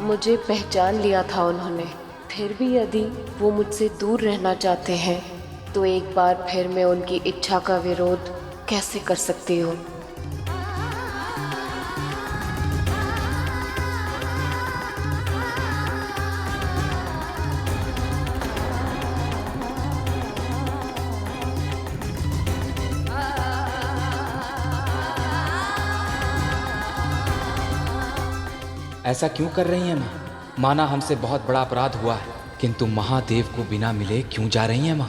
मुझे पहचान लिया था उन्होंने, फिर भी यदि वो मुझसे दूर रहना चाहते हैं तो एक बार फिर मैं उनकी इच्छा का विरोध कैसे कर सकती हूँ? ऐसा क्यों कर रही हैं माँ? माना हमसे बहुत बड़ा अपराध हुआ है, किंतु महादेव को बिना मिले क्यों जा रही हैं माँ?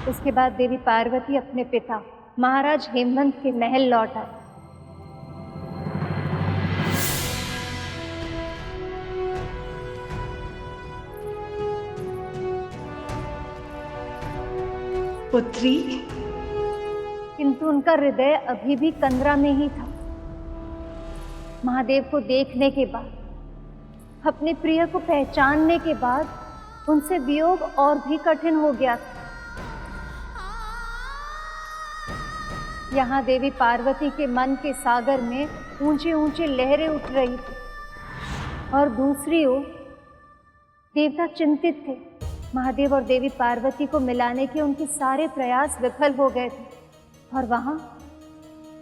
उसके बाद देवी पार्वती अपने पिता महाराज हेमवंत के महल लौट आए। पुत्री, किंतु उनका हृदय अभी भी कंदरा में ही था। महादेव को देखने के बाद, अपने प्रिय को पहचानने के बाद उनसे वियोग और भी कठिन हो गया था। यहाँ देवी पार्वती के मन के सागर में ऊंची ऊंची लहरें उठ रही थी और दूसरी ओर देवता चिंतित थे। महादेव और देवी पार्वती को मिलाने के उनके सारे प्रयास विफल हो गए थे और वहां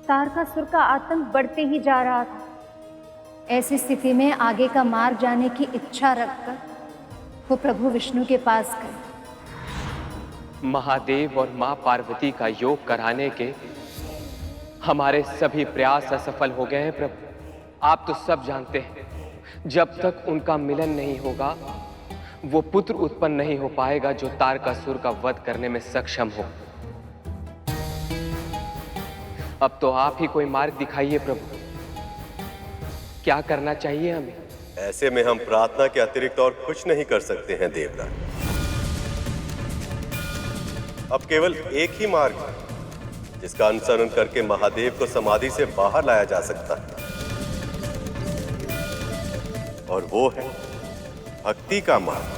तारकासुर का आतंक बढ़ते ही जा रहा था। ऐसी स्थिति में आगे का मार्ग जाने की इच्छा रखकर वो प्रभु विष्णु के पास गए। महादेव और मां पार्वती का योग कराने के हमारे सभी प्रयास असफल हो गए हैं प्रभु। आप तो सब जानते हैं, जब तक उनका मिलन नहीं होगा वो पुत्र उत्पन्न नहीं हो पाएगा जो तारकासुर का वध करने में सक्षम हो। अब तो आप ही कोई मार्ग दिखाइए प्रभु, क्या करना चाहिए हमें? ऐसे में हम प्रार्थना के अतिरिक्त और कुछ नहीं कर सकते हैं देवराज। अब केवल एक ही मार्ग है जिसका अनुसरण करके महादेव को समाधि से बाहर लाया जा सकता है, और वो है भक्ति का मार्ग।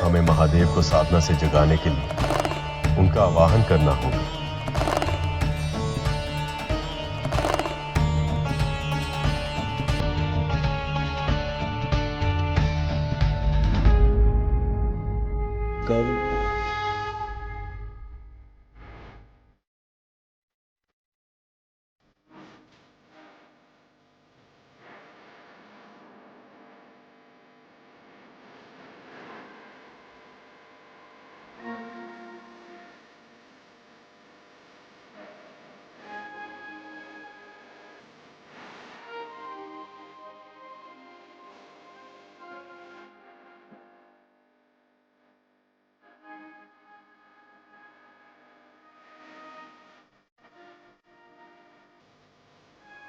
हमें महादेव को साधना से जगाने के लिए उनका आवाहन करना होगा। कब?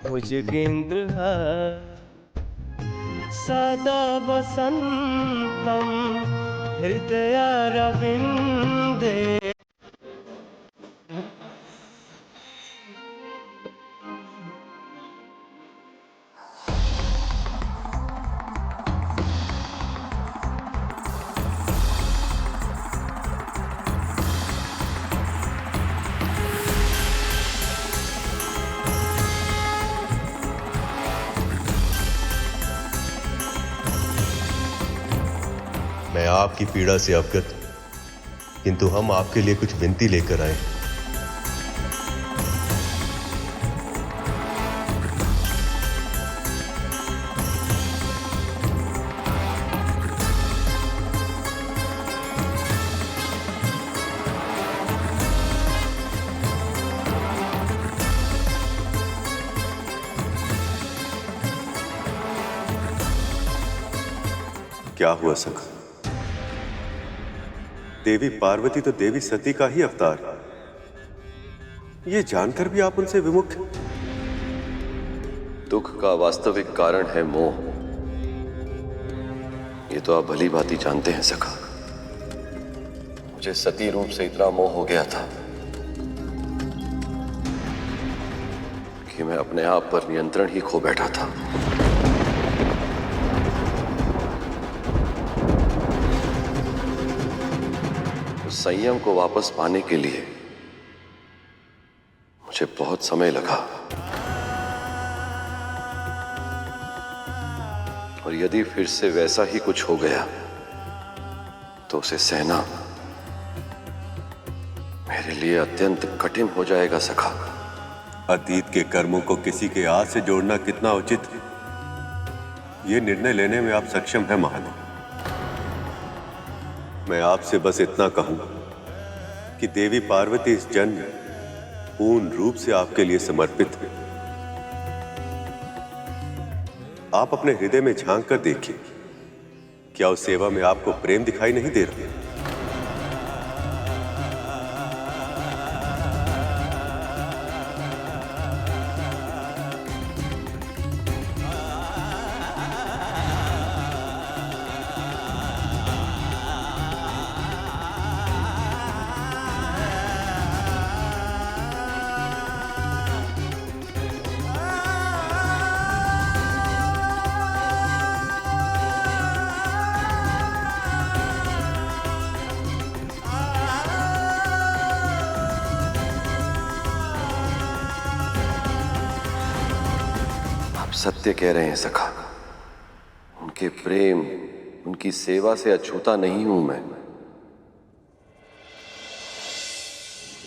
भुजगेन्द्र सदा वसन्तं हृदयारविन्दे। मैं आपकी पीड़ा से अवगत, किंतु हम आपके लिए कुछ विनती लेकर आए। क्या हुआ सखा? देवी पार्वती तो देवी सती का ही अवतार है, ये जानकर भी आप उनसे विमुख। दुख का वास्तविक कारण है मोह, ये तो आप भली भांति जानते हैं सखा। मुझे सती रूप से इतना मोह हो गया था कि मैं अपने आप पर नियंत्रण ही खो बैठा था। संयम को वापस पाने के लिए मुझे बहुत समय लगा, और यदि फिर से वैसा ही कुछ हो गया तो उसे सहना मेरे लिए अत्यंत कठिन हो जाएगा सखा। अतीत के कर्मों को किसी के आज से जोड़ना कितना उचित है, ये निर्णय लेने में आप सक्षम हैं महादेव। मैं आपसे बस इतना कहूं कि देवी पार्वती इस जन्म पूर्ण रूप से आपके लिए समर्पित है। आप अपने हृदय में झांक कर देखिए, क्या उस सेवा में आपको प्रेम दिखाई नहीं दे रहा? सत्य कह रहे हैं सखा। उनके प्रेम, उनकी सेवा से अछूता नहीं हूं मैं।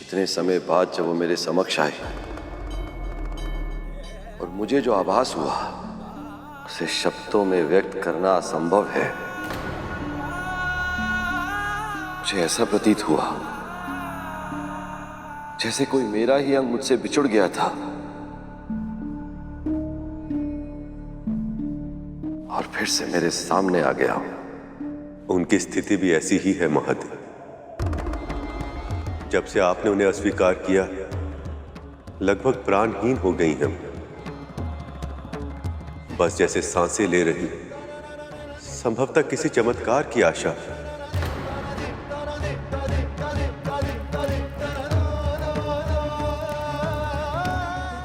इतने समय बाद जब वो मेरे समक्ष आए और मुझे जो आभास हुआ उसे शब्दों में व्यक्त करना असंभव है। मुझे ऐसा प्रतीत हुआ जैसे कोई मेरा ही अंग मुझसे बिछुड़ गया था और फिर से मेरे सामने आ गया। उनकी स्थिति भी ऐसी ही है महादेव। जब से आपने उन्हें अस्वीकार किया, लगभग प्राणहीन हो गई हैं। बस जैसे सांसें ले रही, संभवतः किसी चमत्कार की आशा।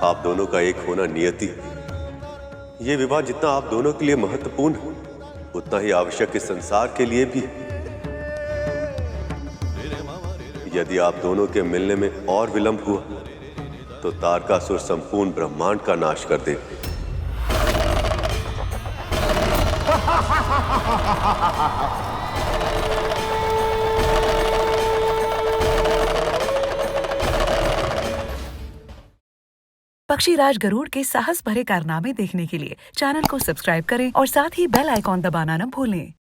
आप दोनों का एक होना नियति है। ये विवाह जितना आप दोनों के लिए महत्वपूर्ण है, उतना ही आवश्यक इस संसार के लिए भी है। यदि आप दोनों के मिलने में और विलंब हुआ तो तारकासुर संपूर्ण ब्रह्मांड का नाश कर देगा। पक्षीराज गरुड़ के साहस भरे कारनामे देखने के लिए चैनल को सब्सक्राइब करें और साथ ही बेल आइकॉन दबाना न भूलें।